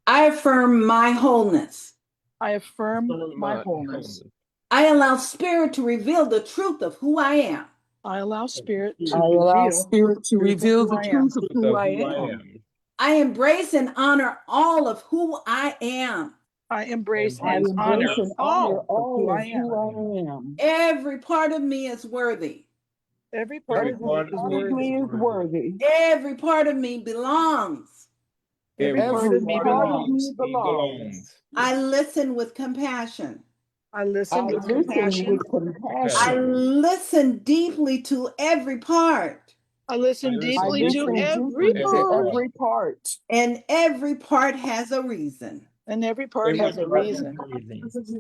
A: I affirm my wholeness.
G: I affirm my wholeness.
A: I allow Spirit to reveal the truth of who I am.
G: I allow Spirit to reveal the truth of who I am.
A: I embrace and honor all of who I am.
G: I embrace and honor all of who I am.
A: Every part of me is worthy.
G: Every part of me is worthy.
A: Every part of me belongs.
G: Every part of me belongs.
A: I listen with compassion.
G: I listen with
A: I
G: compassion.
A: listen deeply to every part,
G: I listen deeply to every part,
A: and every part has a reason.
G: and every part has a reason.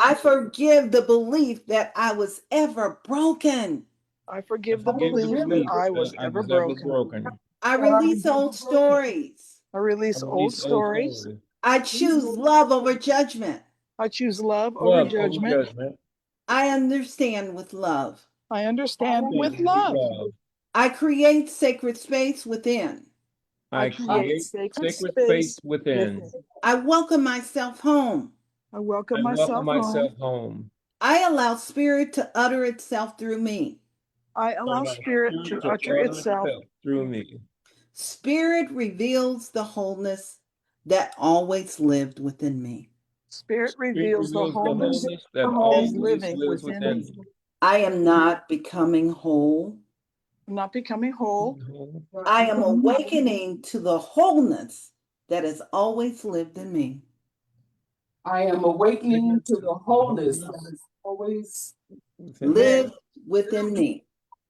A: I forgive the belief that I was ever broken.
G: I forgive the belief that I was ever broken.
A: I release old stories.
G: I release old stories.
A: I choose love over judgment.
G: I choose love over judgment.
A: I understand with love.
G: I understand with love.
A: I create sacred space within.
G: I create sacred space
C: within.
A: I welcome myself home.
G: I welcome myself home.
C: home.
A: I allow spirit to utter itself through me.
G: I allow spirit to utter itself
C: through me.
A: Spirit reveals the wholeness that always lived within me.
G: Spirit reveals the wholeness
C: that
G: is living within me.
A: I am not becoming whole.
G: I'm not becoming whole.
A: I am awakening to the wholeness that has always lived in me.
H: I am awakening to the wholeness that has always
A: lived within me.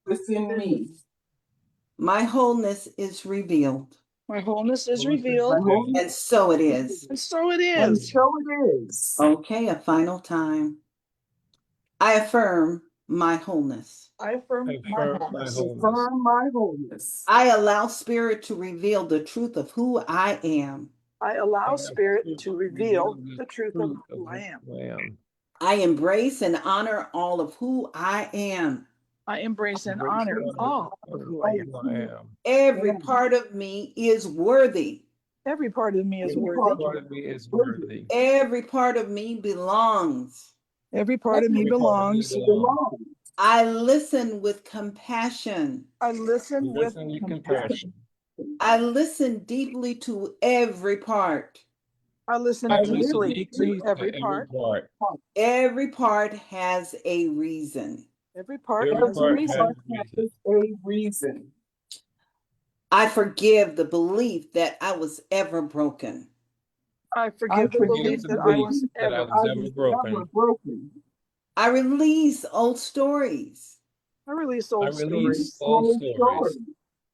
H: within me.
A: My wholeness is revealed.
G: My wholeness is revealed.
A: And so it is.
G: And so it
H: And
G: is.
H: so it is.
A: Okay, a final time. I affirm my wholeness.
G: I affirm my wholeness.
H: Affirm my wholeness.
A: I allow spirit to reveal the truth of who I am.
G: I allow spirit to reveal the truth of who I am.
A: I embrace and honor all of who I am.
G: I embrace and honor all of who I am.
A: Every part of me is worthy.
G: Every part of me is worthy.
A: Every part of me belongs.
G: Every part of me belongs.
A: I listen with compassion.
G: I listen with compassion.
A: I listen deeply to every part.
G: I listen deeply to every part.
A: Every part has a reason.
G: Every part has a reason.
A: I forgive the belief that I was ever broken.
G: I forgive the belief that I was ever
H: broken.
A: I release old stories.
G: I release old stories.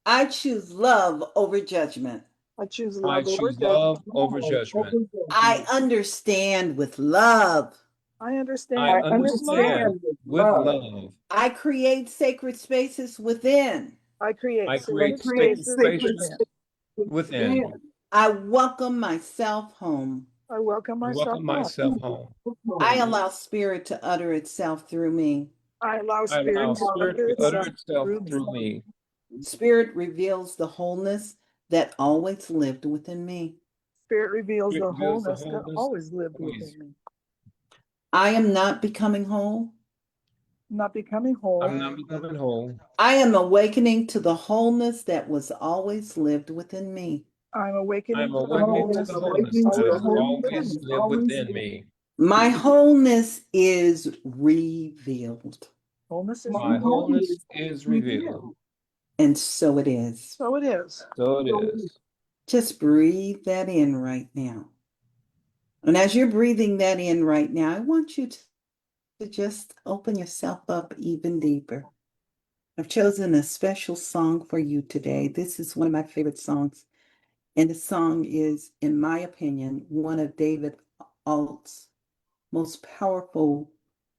A: I choose love over judgment.
G: I choose love over judgment.
A: I understand with love.
G: I understand
C: with love.
A: I create sacred spaces within.
G: I create
C: sacred spaces within.
A: I welcome myself home.
G: I welcome myself home.
A: I allow spirit to utter itself through me.
G: I allow spirit to utter itself through me.
A: Spirit reveals the wholeness that always lived within me.
G: Spirit reveals the wholeness that always lived within me.
A: I am not becoming whole.
G: Not becoming whole.
C: I'm not becoming whole.
A: I am awakening to the wholeness that was always lived within me.
G: I'm awakening to the
C: wholeness
G: wholeness
C: that has always lived within me.
A: My wholeness is revealed.
C: My wholeness is revealed.
A: And so it is.
G: So it is.
C: So it is.
A: Just breathe that in right now. And as you're breathing that in right now, I want you to just open yourself up even deeper. I've chosen a special song for you today. This is one of my favorite songs. And the song is, in my opinion, one of David Alt's most powerful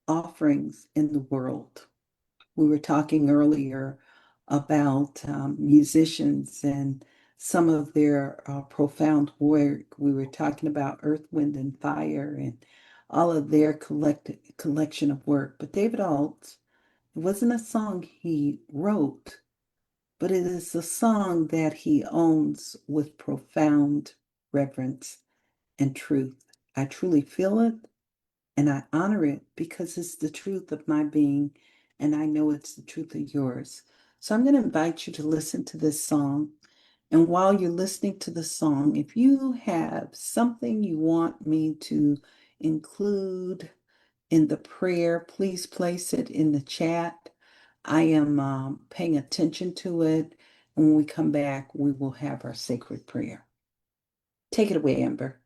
A: offerings in the world. We were talking earlier about musicians and some of their profound work. We were talking about Earth, Wind, and Fire and all of their collection of work. But David Alt, it wasn't a song he wrote, but it is a song that he owns with profound reverence and truth. I truly feel it and I honor it because it's the truth of my being, and I know it's the truth of yours. So I'm going to invite you to listen to this song. And while you're listening to the song, if you have something you want me to include in the prayer, please place it in the chat. I am paying attention to it. And when we come back, we will have our sacred prayer. Take it away, Amber.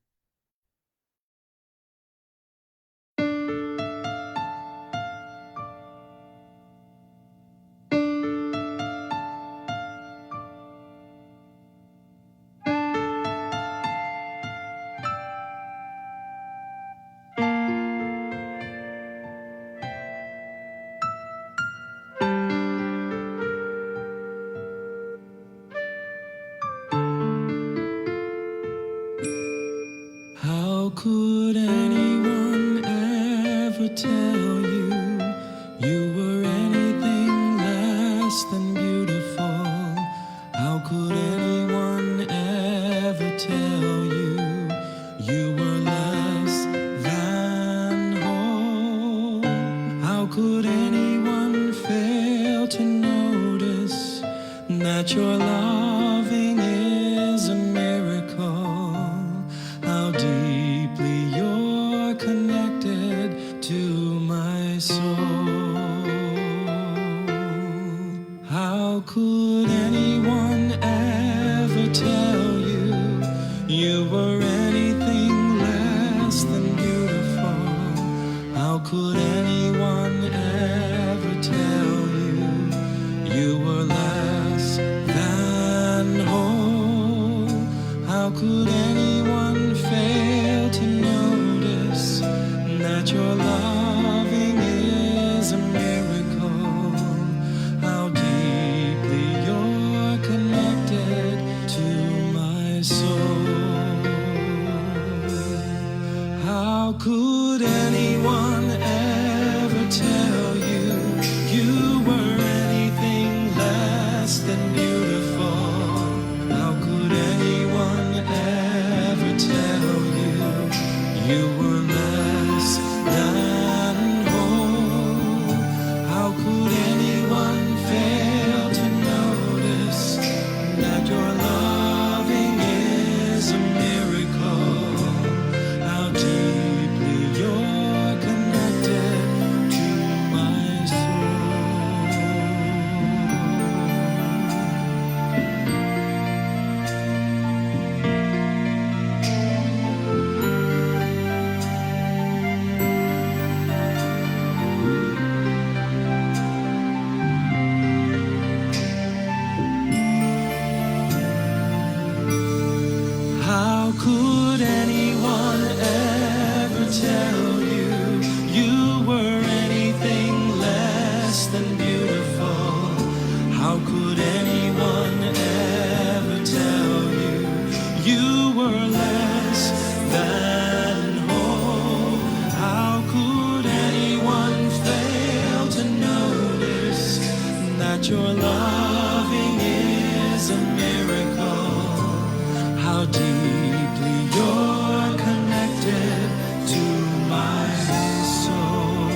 B: anyone fail to notice that your loving is a miracle? How deeply you're connected to my soul. How could anyone ever tell you you were anything less than beautiful? How could anyone ever tell you you were less than whole? How could anyone fail to notice that your loving is a miracle? How deeply you're connected to my soul. How could anyone ever tell you you were anything less than beautiful? How could anyone ever tell you you were less than whole? How could anyone fail to notice that your loving is a miracle? How deeply you're connected to my soul. How could anyone ever tell you you were anything less than beautiful? How could anyone ever tell you you were less than whole? How could anyone fail to notice that your loving is a miracle? How deeply you're connected to my soul.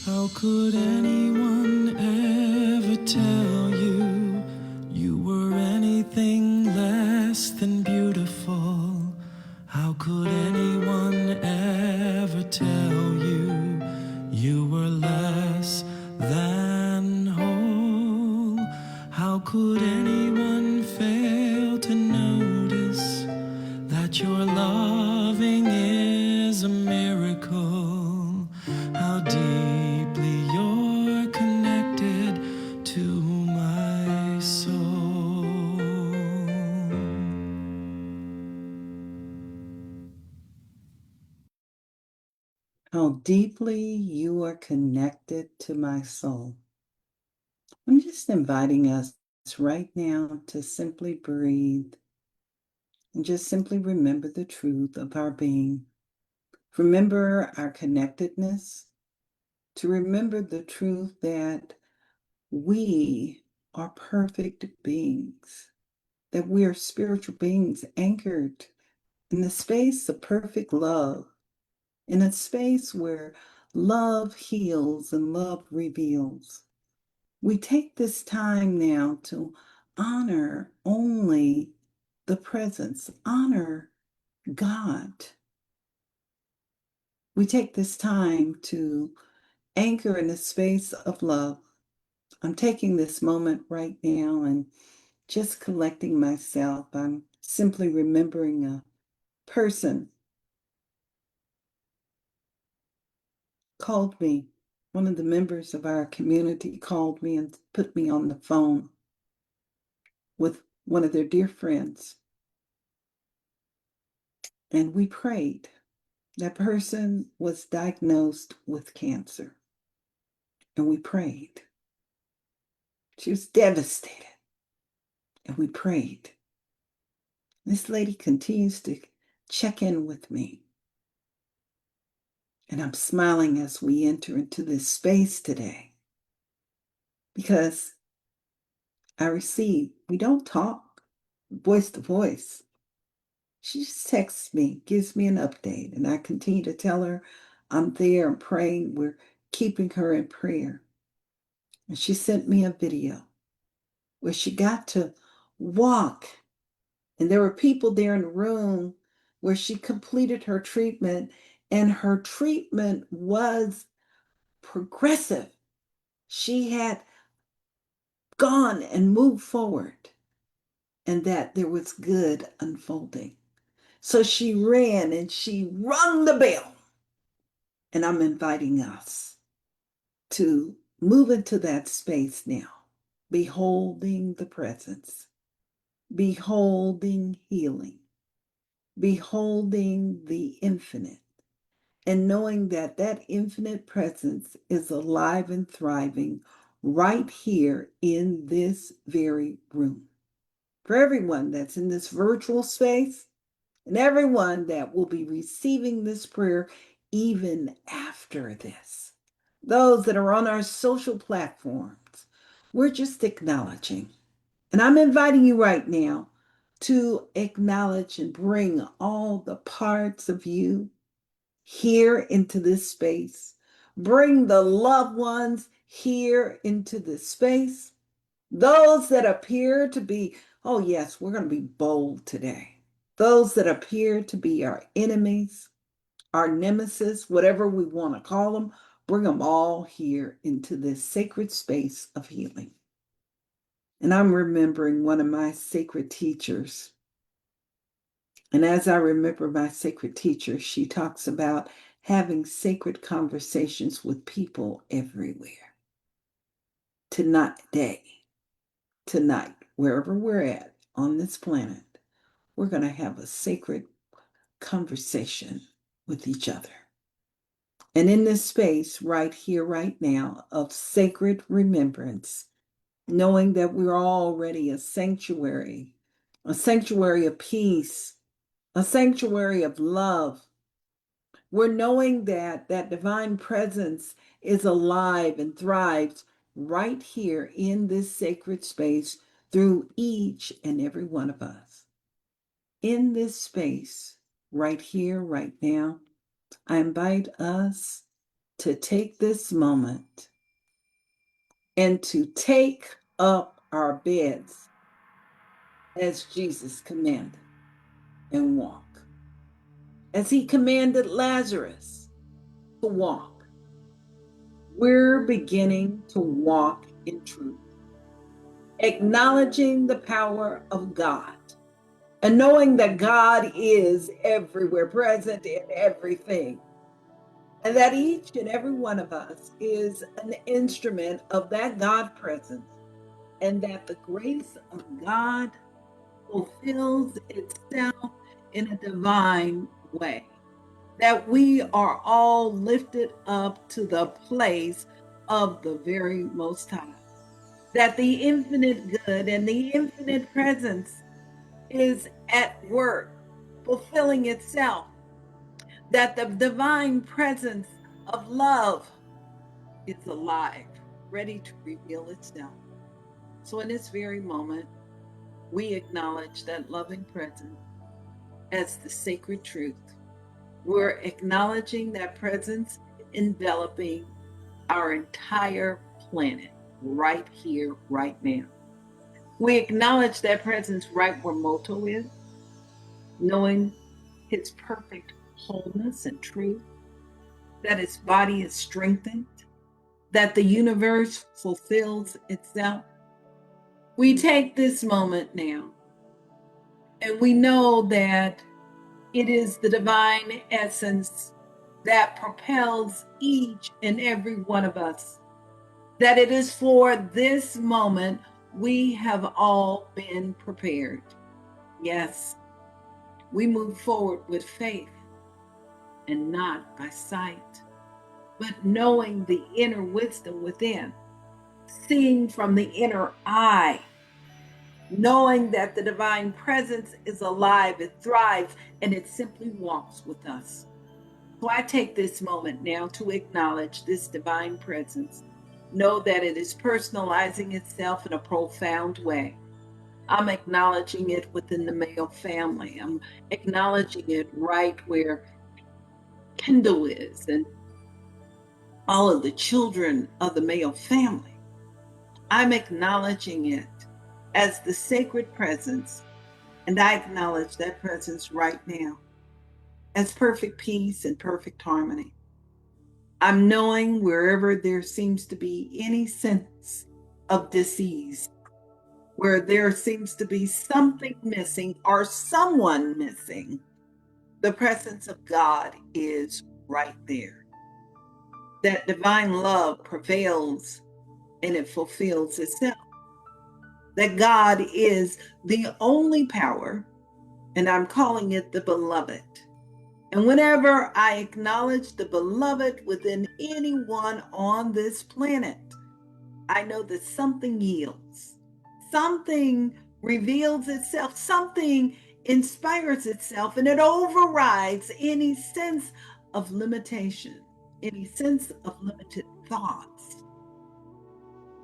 B: How could anyone ever tell you you were anything less than beautiful? How could anyone ever tell you you were less than whole? How could anyone fail to notice that your loving is a miracle? How deeply you're connected to my soul.
A: How deeply you are connected to my soul. I'm just inviting us right now to simply breathe and just simply remember the truth of our being. Remember our connectedness, to remember the truth that we are perfect beings, that we are spiritual beings anchored in the space of perfect love, in a space where love heals and love reveals. We take this time now to honor only the presence, honor God. We take this time to anchor in the space of love. I'm taking this moment right now and just collecting myself. I'm simply remembering a person called me. One of the members of our community called me and put me on the phone with one of their dear friends. And we prayed. That person was diagnosed with cancer. And we prayed. She was devastated. And we prayed. This lady continues to check in with me. And I'm smiling as we enter into this space today because we don't talk voice to voice. She just texts me, gives me an update, and I continue to tell her I'm there and praying. We're keeping her in prayer. And she sent me a video where she got to walk, and there were people there in the room where she completed her treatment, and her treatment was progressive. She had gone and moved forward, and that there was good unfolding. So she ran and she rung the bell. And I'm inviting us to move into that space now, beholding the presence, beholding healing, beholding the infinite, and knowing that that infinite presence is alive and thriving right here in this very room. For everyone that's in this virtual space and everyone that will be receiving this prayer even after this, those that are on our social platforms, we're just acknowledging. And I'm inviting you right now to acknowledge and bring all the parts of you here into this space. Bring the loved ones here into this space. Those that appear to be, oh yes, we're going to be bold today. Those that appear to be our enemies, our nemesis, whatever we want to call them, bring them all here into this sacred space of healing. And I'm remembering one of my sacred teachers. And as I remember my sacred teacher, she talks about having sacred conversations with people everywhere. Tonight, wherever we're at on this planet, we're going to have a sacred conversation with each other. And in this space right here, right now, of sacred remembrance, knowing that we're already a sanctuary of peace, a sanctuary of love. We're knowing that that divine presence is alive and thrives right here in this sacred space through each and every one of us. In this space, right here, right now, I invite us to take this moment and to take up our beds as Jesus commanded and walk. As he commanded Lazarus to walk, we're beginning to walk in truth, acknowledging the power of God and knowing that God is everywhere present in everything. And that each and every one of us is an instrument of that God presence, and that the grace of God fulfills itself in a divine way. That we are all lifted up to the place of the very Most High. That the infinite good and the infinite presence is at work, fulfilling itself. That the divine presence of love is alive, ready to reveal itself. So in this very moment, we acknowledge that loving presence as the sacred truth. We're acknowledging that presence enveloping our entire planet right here, right now. We acknowledge that presence right where Moto is, knowing his perfect wholeness and truth, that his body is strengthened, that the universe fulfills itself. We take this moment now, and we know that it is the divine essence that propels each and every one of us, that it is for this moment we have all been prepared. Yes, we move forward with faith and not by sight, but knowing the inner wisdom within, seeing from the inner eye, knowing that the divine presence is alive, it thrives, and it simply walks with us. So I take this moment now to acknowledge this divine presence. Know that it is personalizing itself in a profound way. I'm acknowledging it within the male family. I'm acknowledging it right where Kendall is and all of the children of the male family. I'm acknowledging it as the sacred presence, and I acknowledge that presence right now as perfect peace and perfect harmony. I'm knowing wherever there seems to be any sense of disease, where there seems to be something missing or someone missing, the presence of God is right there. That divine love prevails and it fulfills itself. That God is the only power, and I'm calling it the beloved. And whenever I acknowledge the beloved within anyone on this planet, I know that something yields, something reveals itself, something inspires itself, and it overrides any sense of limitation, any sense of limited thoughts.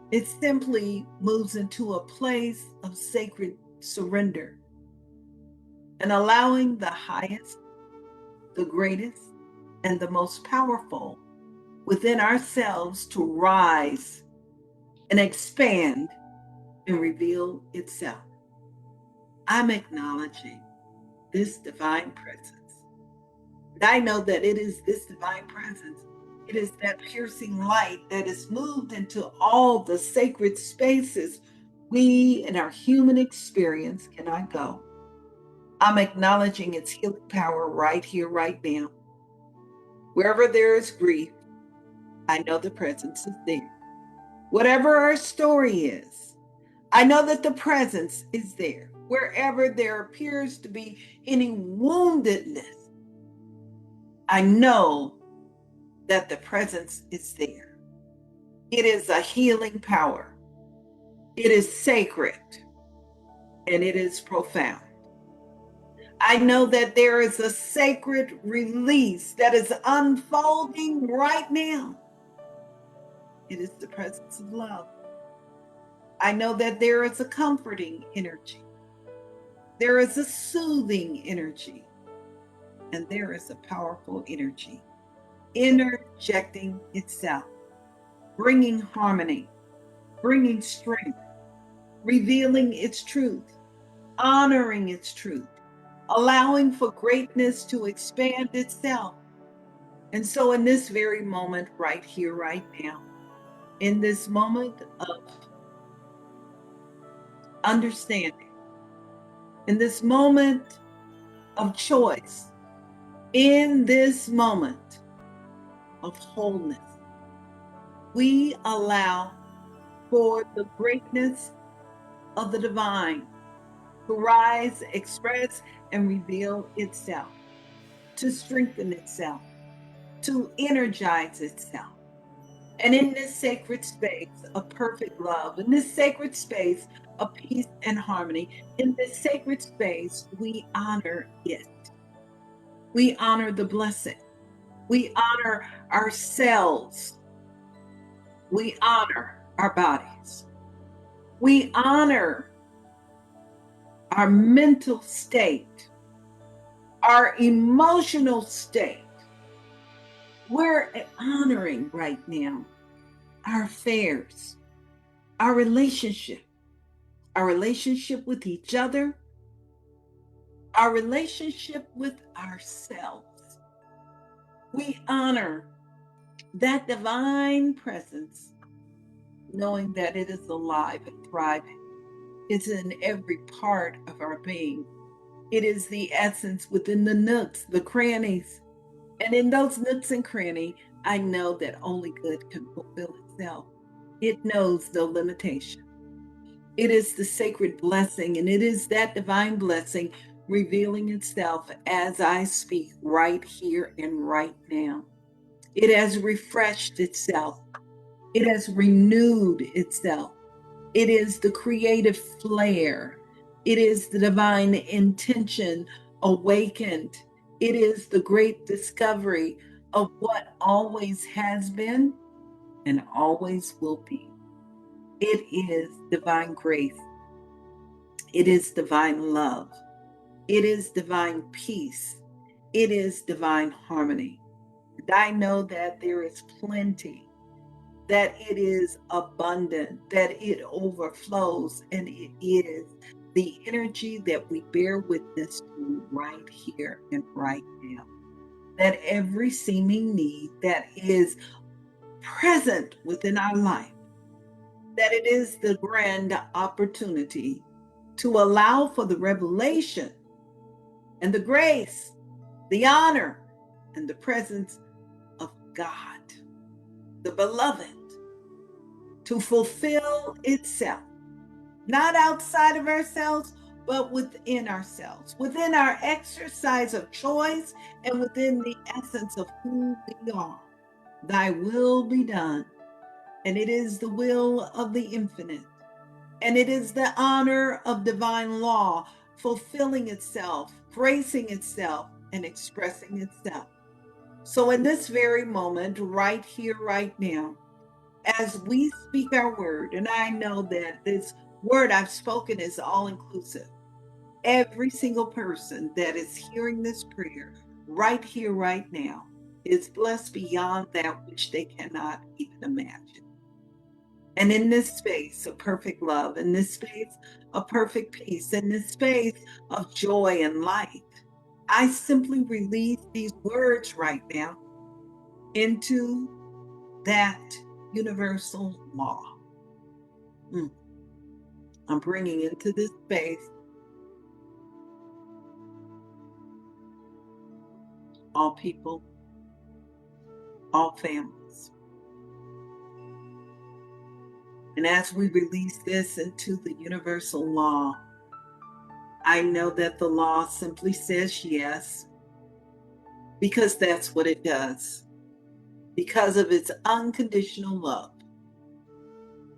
A: It simply moves into a place of sacred surrender and allowing the highest, the greatest, and the most powerful within ourselves to rise and expand and reveal itself. I'm acknowledging this divine presence. And I know that it is this divine presence. It is that piercing light that is moved into all the sacred spaces we in our human experience cannot go. I'm acknowledging its healing power right here, right now. Wherever there is grief, I know the presence is there. Whatever our story is, I know that the presence is there. Wherever there appears to be any woundedness, I know that the presence is there. It is a healing power. It is sacred and it is profound. I know that there is a sacred release that is unfolding right now. It is the presence of love. I know that there is a comforting energy. There is a soothing energy. And there is a powerful energy interjecting itself, bringing harmony, bringing strength, revealing its truth, honoring its truth, allowing for greatness to expand itself. And so in this very moment, right here, right now, in this moment of understanding, in this moment of choice, in this moment of wholeness, we allow for the greatness of the divine to rise, express, and reveal itself, to strengthen itself, to energize itself. And in this sacred space of perfect love, in this sacred space of peace and harmony, in this sacred space, we honor it. We honor the blessing. We honor ourselves. We honor our bodies. We honor our mental state, our emotional state. We're honoring right now our affairs, our relationship with each other, our relationship with ourselves. We honor that divine presence, knowing that it is alive and thriving. It's in every part of our being. It is the essence within the nooks, the crannies. And in those nooks and crannies, I know that only good can fulfill itself. It knows no limitation. It is the sacred blessing, and it is that divine blessing revealing itself as I speak right here and right now. It has refreshed itself. It has renewed itself. It is the creative flair. It is the divine intention awakened. It is the great discovery of what always has been and always will be. It is divine grace. It is divine love. It is divine peace. It is divine harmony. And I know that there is plenty, that it is abundant, that it overflows, and it is the energy that we bear witness to right here and right now. That every seeming need that is present within our life, that it is the grand opportunity to allow for the revelation and the grace, the honor, and the presence of God, the beloved, to fulfill itself, not outside of ourselves, but within ourselves, within our exercise of choice, and within the essence of who we are. Thy will be done. And it is the will of the infinite. And it is the honor of divine law fulfilling itself, gracing itself, and expressing itself. So, in this very moment, right here, right now, as we speak our word, and I know that this word I've spoken is all inclusive, every single person that is hearing this prayer right here, right now, is blessed beyond that which they cannot even imagine. And in this space of perfect love, in this space of perfect peace, in this space of joy and light, I simply release these words right now into that universal law. I'm bringing into this space all people, all families. And as we release this into the universal law, I know that the law simply says yes, because that's what it does, because of its unconditional love.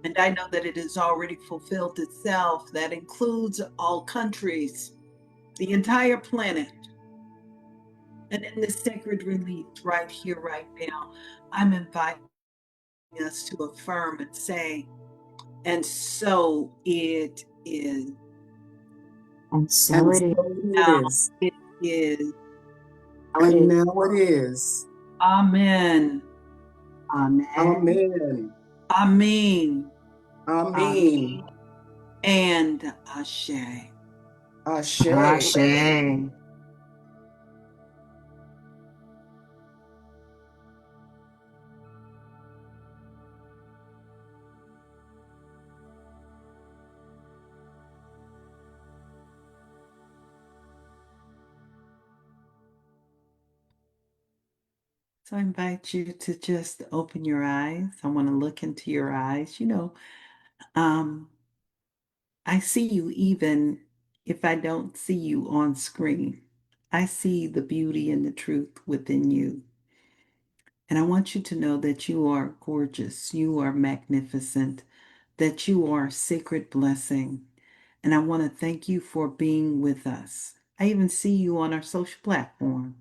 A: And I know that it has already fulfilled itself. That includes all countries, the entire planet. And in this sacred release right here, right now, I'm inviting us to affirm and say, and so it is.
I: And so it is.
A: Now it is.
I: And now it is.
A: Amen.
I: Amen.
H: Amen.
A: Amen.
H: Amen.
A: And Ashe.
H: Ashe.
I: Ashe.
A: So I invite you to just open your eyes. I want to look into your eyes. I see you even if I don't see you on screen. I see the beauty and the truth within you. And I want you to know that you are gorgeous, you are magnificent, that you are a sacred blessing. And I want to thank you for being with us. I even see you on our social platform.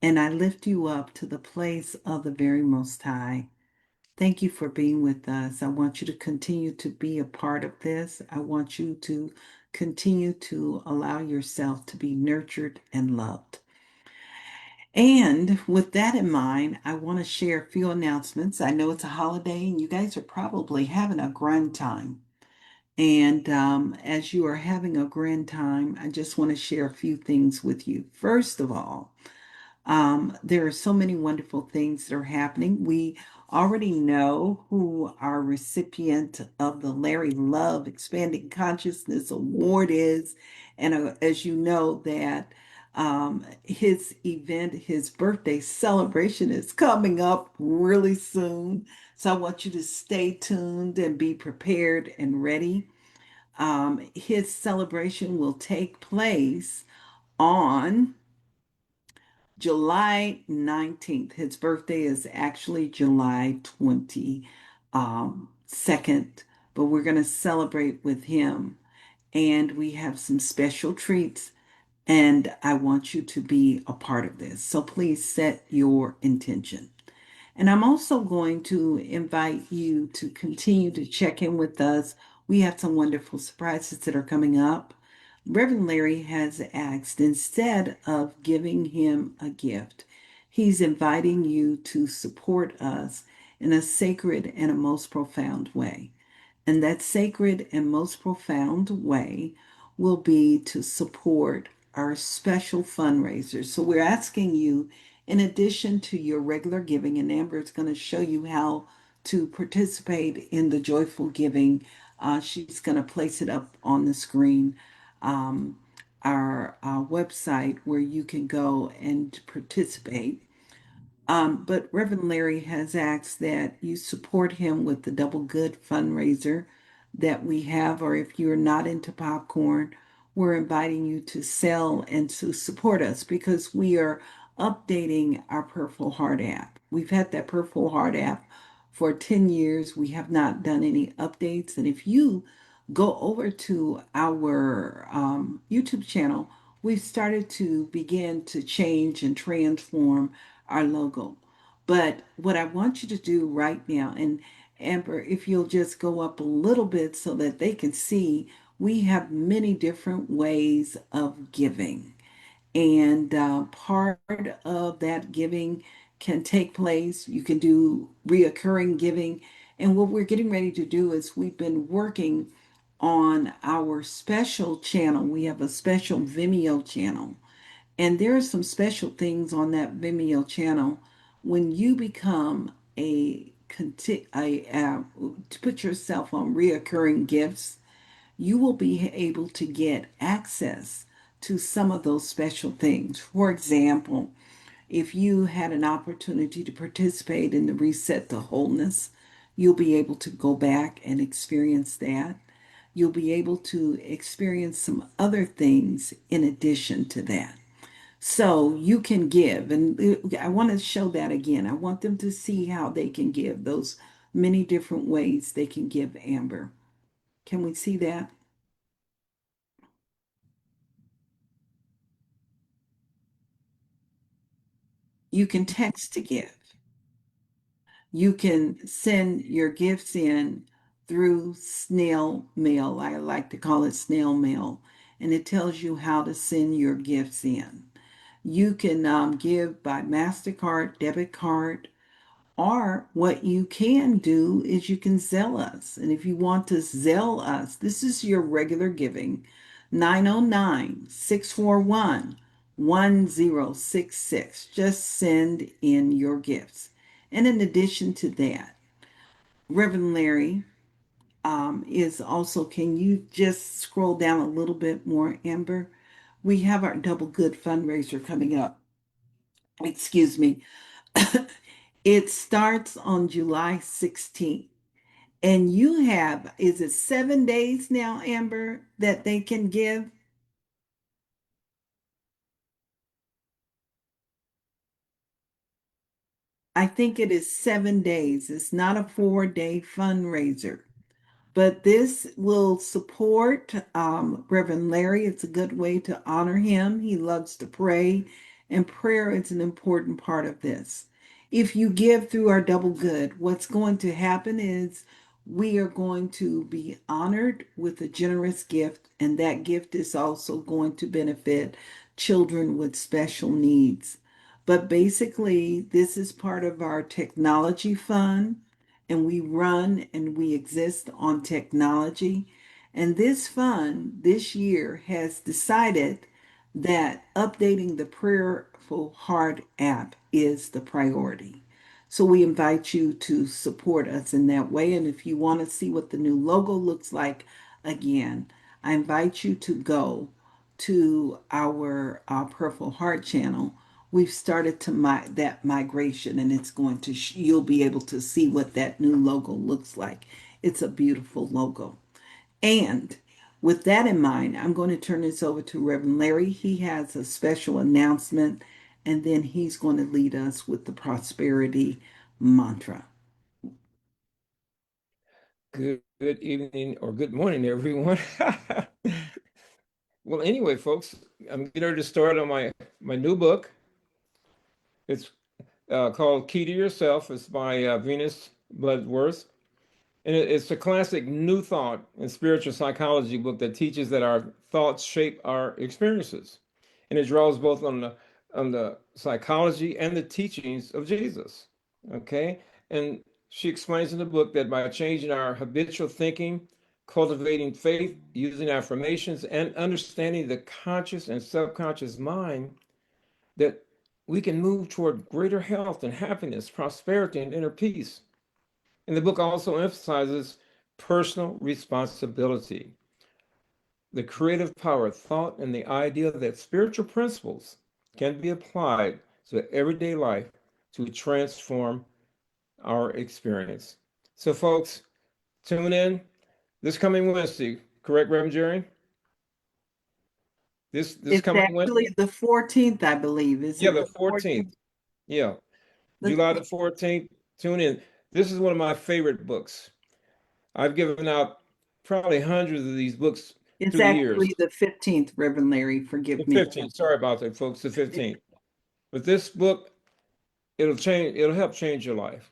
A: And I lift you up to the place of the very Most High. Thank you for being with us. I want you to continue to be a part of this. I want you to continue to allow yourself to be nurtured and loved. And with that in mind, I want to share a few announcements. I know it's a holiday and you guys are probably having a grand time. And as you are having a grand time, I just want to share a few things with you. First of all, there are so many wonderful things that are happening. We already know who our recipient of the Larry Love Expanding Consciousness Award is. And as you know, that his event, his birthday celebration is coming up really soon. So I want you to stay tuned and be prepared and ready. His celebration will take place on July 19th. His birthday is actually July 22nd, but we're going to celebrate with him. And we have some special treats And I want you to be a part of this. So please set your intention. And I'm also going to invite you to continue to check in with us. We have some wonderful surprises that are coming up. Reverend Larry has asked, instead of giving him a gift, he's inviting you to support us in a sacred and a most profound way. And that sacred and most profound way will be to support our special fundraisers. So we're asking you, in addition to your regular giving, and Amber is going to show you how to participate in the joyful giving. She's going to place it up on the screen, our website where you can go and participate. But Reverend Larry has asked that you support him with the Double Good fundraiser that we have, or if you're not into popcorn, we're inviting you to sell and to support us because we are updating our Purple Heart app. We've had that Purple Heart app for 10 years. We have not done any updates. And if you go over to our YouTube channel, we've started to begin to change and transform our logo. But what I want you to do right now, and Amber, if you'll just go up a little bit so that they can see, we have many different ways of giving. And part of that giving can take place. You can do reoccurring giving. And what we're getting ready to do is we've been working on our special channel. We have a special Vimeo channel. And there are some special things on that Vimeo channel. When you become to put yourself on reoccurring gifts, you will be able to get access to some of those special things. For example, if you had an opportunity to participate in the Reset to Wholeness, you'll be able to go back and experience that. You'll be able to experience some other things in addition to that. So you can give, and I want to show that again. I want them to see how they can give, those many different ways they can give, Amber. Can we see that? You can text to give. You can send your gifts in through snail mail. I like to call it snail mail, and it tells you how to send your gifts in. You can give by MasterCard, debit card, or what you can do is you can Zelle us. And if you want to Zelle us, this is your regular giving, 909-641-1066. Just send in your gifts. And in addition to that, Reverend Larry is also, can you just scroll down a little bit more, Amber? We have our Double Good fundraiser coming up. Excuse me. It starts on July 16th. And you have, is it 7 days now, Amber, that they can give? I think it is 7 days. It's not a 4-day fundraiser. But this will support Reverend Larry. It's a good way to honor him. He loves to pray, and prayer is an important part of this. If you give through our Double Good, what's going to happen is we are going to be honored with a generous gift, and that gift is also going to benefit children with special needs. But basically, this is part of our technology fund, and we run and we exist on technology. And this fund this year has decided that updating the Prayerful Heart app is the priority. So we invite you to support us in that way. And if you want to see what the new logo looks like, again, I invite you to go to our Purple Heart channel. We've started that migration, and it's going to you'll be able to see what that new logo looks like. It's a beautiful logo. And with that in mind, I'm going to turn this over to Reverend Larry. He has a special announcement, and then he's going to lead us with the prosperity mantra.
C: Good evening or good morning, everyone. Well, anyway, folks, I'm getting ready to start on my new book. It's called Key to Yourself. It's by Venus Bloodworth. And it's a classic new thought and spiritual psychology book that teaches that our thoughts shape our experiences. And it draws both on the psychology and the teachings of Jesus. Okay. And she explains in the book that by changing our habitual thinking, cultivating faith, using affirmations, and understanding the conscious and subconscious mind, that we can move toward greater health and happiness, prosperity, and inner peace. And the book also emphasizes personal responsibility, the creative power of thought, and the idea that spiritual principles can be applied to everyday life to transform our experience. So, folks, tune in this coming Wednesday, correct, Reverend Jerry? This
A: It's
C: coming Wednesday?
A: actually the 14th, I believe. Is
C: Yeah,
A: it
C: the 14th. Yeah,
A: The-
C: July the 14th. Tune in. This is one of my favorite books. I've given out probably hundreds of these books
A: It's
C: through the
A: actually
C: years.
A: the 15th, Reverend Larry. Forgive
C: The
A: me.
C: 15th. Sorry about that, folks. The 15th. But this book, it'll help change your life.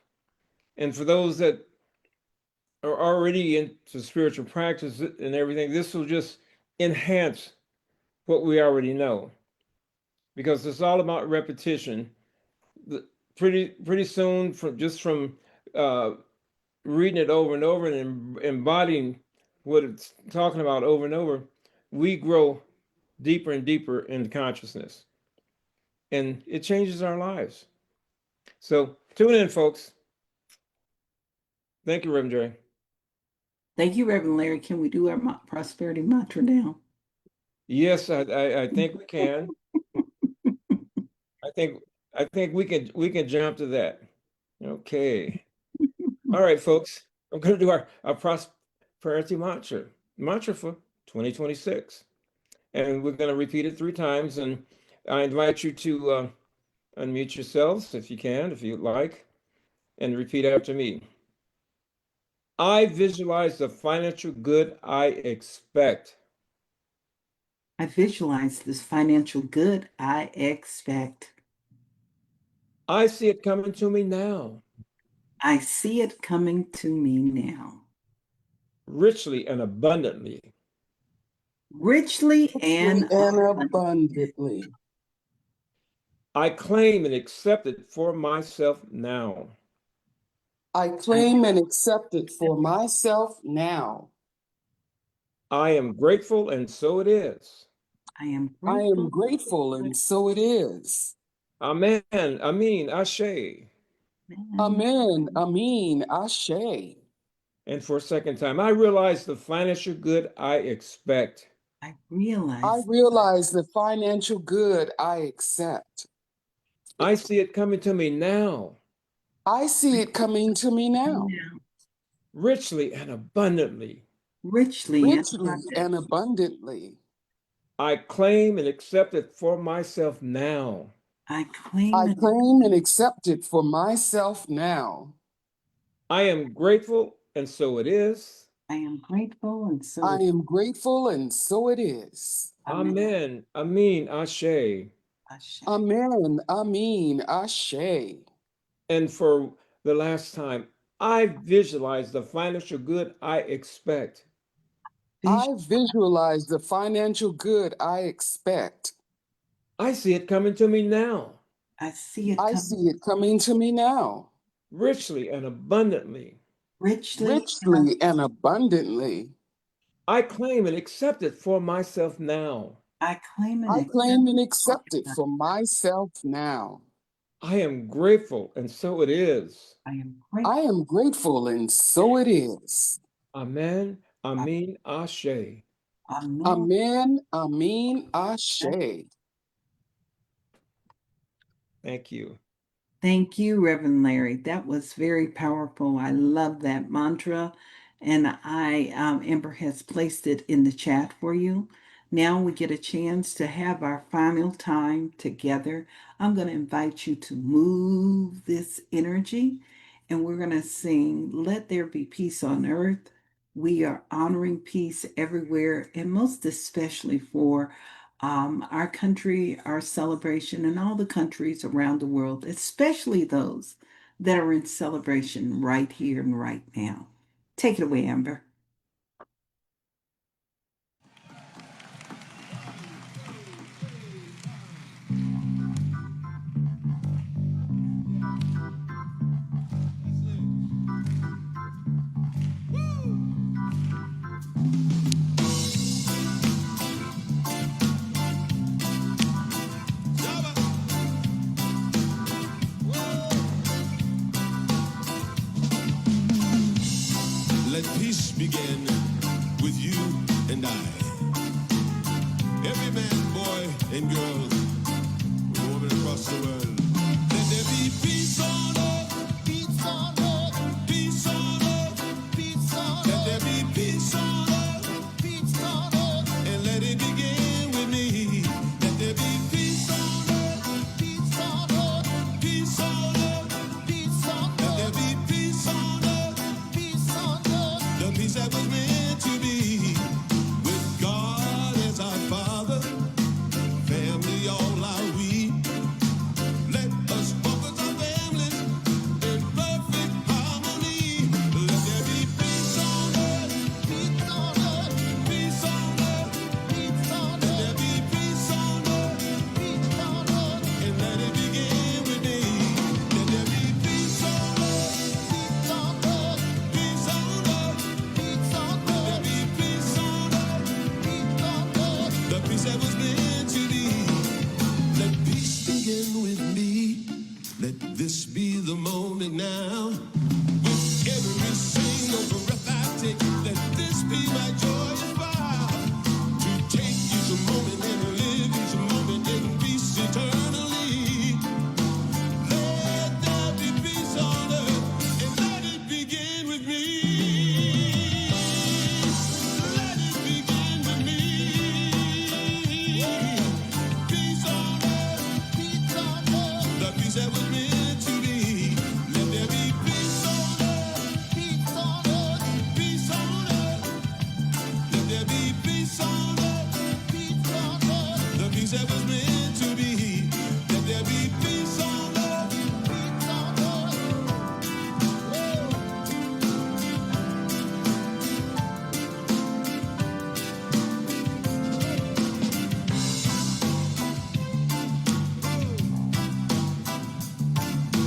C: And for those that are already into spiritual practice and everything, this will just enhance what we already know. Because it's all about repetition. Pretty soon, from reading it over and over and embodying what it's talking about over and over, we grow deeper and deeper into consciousness. And it changes our lives. So tune in, folks. Thank you, Reverend Jerry.
A: Thank you, Reverend Larry. Can we do our prosperity mantra now?
C: Yes, I think we can. I think we can jump to that. Okay. All right, folks. I'm going to do our prosperity mantra for 2026. And we're going to repeat it 3 times. And I invite you to unmute yourselves if you can, if you like, and repeat after me. I visualize the financial good I expect.
A: I visualize this financial good I expect.
C: I see it coming to me now.
A: I see it coming to me now.
C: Richly and abundantly.
A: Richly and
H: abundantly.
C: I claim and accept it for myself now.
H: I claim and accept it for myself now.
C: I am grateful, and so it is.
A: I am
H: grateful, and so it is.
C: Amen. Amin. Ashe.
H: Amen. Amin. Ashe.
C: And for a second time, I realize the financial good I expect.
A: I realize
H: the financial good I accept.
C: I see it coming to me now.
H: I see it coming to me now.
C: Richly and abundantly.
A: Richly
H: and abundantly.
C: I claim and accept it for myself now.
A: I claim
H: and accept it for myself now.
C: I am grateful, and so it is.
A: I am grateful, and so
H: I am grateful, and so it is.
C: Amen. Amin. Ashe.
H: Amen. Amin. Ashe.
C: And for the last time, I visualize the financial good I expect.
H: I visualize the financial good I expect.
C: I see it coming to me now.
A: I see it
H: coming to me now.
C: Richly and abundantly.
A: Richly
H: and abundantly.
C: I claim and accept it for myself now.
A: I claim
H: and accept it for myself now.
C: I am grateful, and so it is.
H: I am grateful, and so it is.
C: Amen. Amin. Ashe.
H: Amen. Amin. Ashe.
C: Thank you.
A: Thank you, Reverend Larry. That was very powerful. I love that mantra. And Amber has placed it in the chat for you. Now we get a chance to have our final time together. I'm going to invite you to move this energy, and we're going to sing, "Let There Be Peace on Earth, We are honoring peace everywhere, and most especially for our country, our celebration, and all the countries around the world, especially those that are in celebration right here and right now. Take it away, Amber.
E: Let peace begin with you and I. Every man, boy, and girl, woman across the world. Let there be peace on earth, peace on earth, peace on earth, peace on earth. Let there be peace on earth, peace on earth, and let it begin with me. Let there be peace on earth, peace on earth, peace on earth, peace on earth. Let there be peace on earth, peace on earth. The peace that was meant to be with God as our Father, family all are we. Let us focus our families in perfect harmony. Let there be peace on earth, peace on earth, peace on earth, peace on earth. Let there be peace on earth, peace on earth, and let it begin with me. Let there be peace on earth, peace on earth, peace on earth, peace on earth. Let there be peace on earth, peace on earth. The peace that was meant to be. Let peace begin with me. Let this be the moment now. With every single breath I take, let this be my joyous vow. To take each moment and live each moment in peace eternally. Let there be peace on earth, and let it begin with me. Let it begin with me. Peace on earth, peace on earth, the peace that was meant to be. Let there be peace on earth, peace on earth, peace on earth. Let there be peace on earth, peace on earth, the peace that was meant to be. Let there be peace on earth, peace on earth.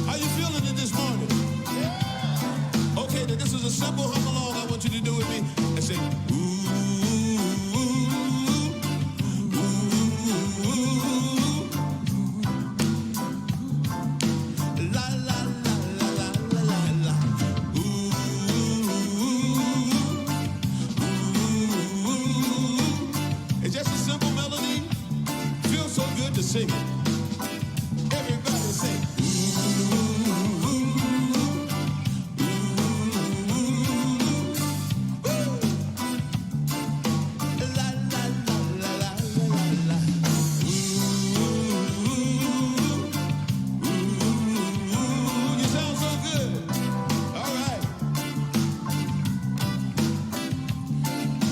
E: How you feeling it this morning? Okay, then this is a simple hum along I want you to do with me. And say, ooh, ooh, ooh, la la la la la la la la. Ooh, ooh. It's just a simple melody. Feels so good to sing it. Everybody sing. La la la la la la la. Ooh, you sound so good. All right.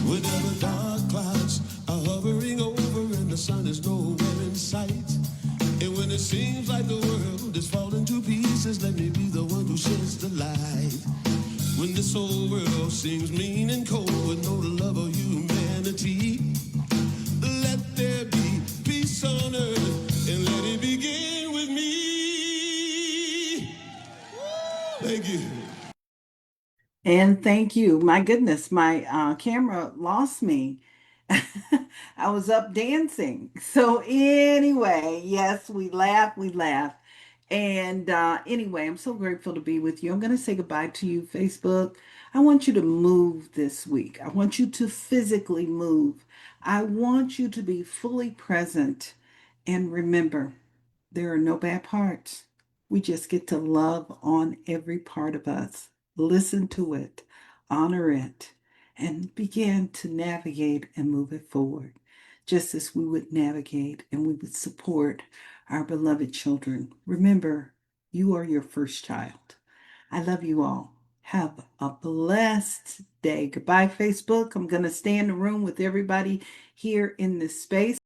E: Whenever dark clouds are hovering over and the sun is nowhere in sight, and when it seems like the world is falling to pieces, let me be the one who sheds the light. When this whole world seems mean and cold with no love or humanity, let there be peace on earth and let it begin with me. Thank you.
A: And thank you. My goodness, my camera lost me. I was up dancing. So anyway, yes, we laugh, we laugh. And anyway, I'm so grateful to be with you. I'm going to say goodbye to you, Facebook. I want you to move this week. I want you to physically move. I want you to be fully present. And remember, there are no bad parts. We just get to love on every part of us, listen to it, honor it, and begin to navigate and move it forward, just as we would navigate and we would support our beloved children. Remember, you are your first child. I love you all. Have a blessed day. Goodbye, Facebook. I'm going to stay in the room with everybody here in this space.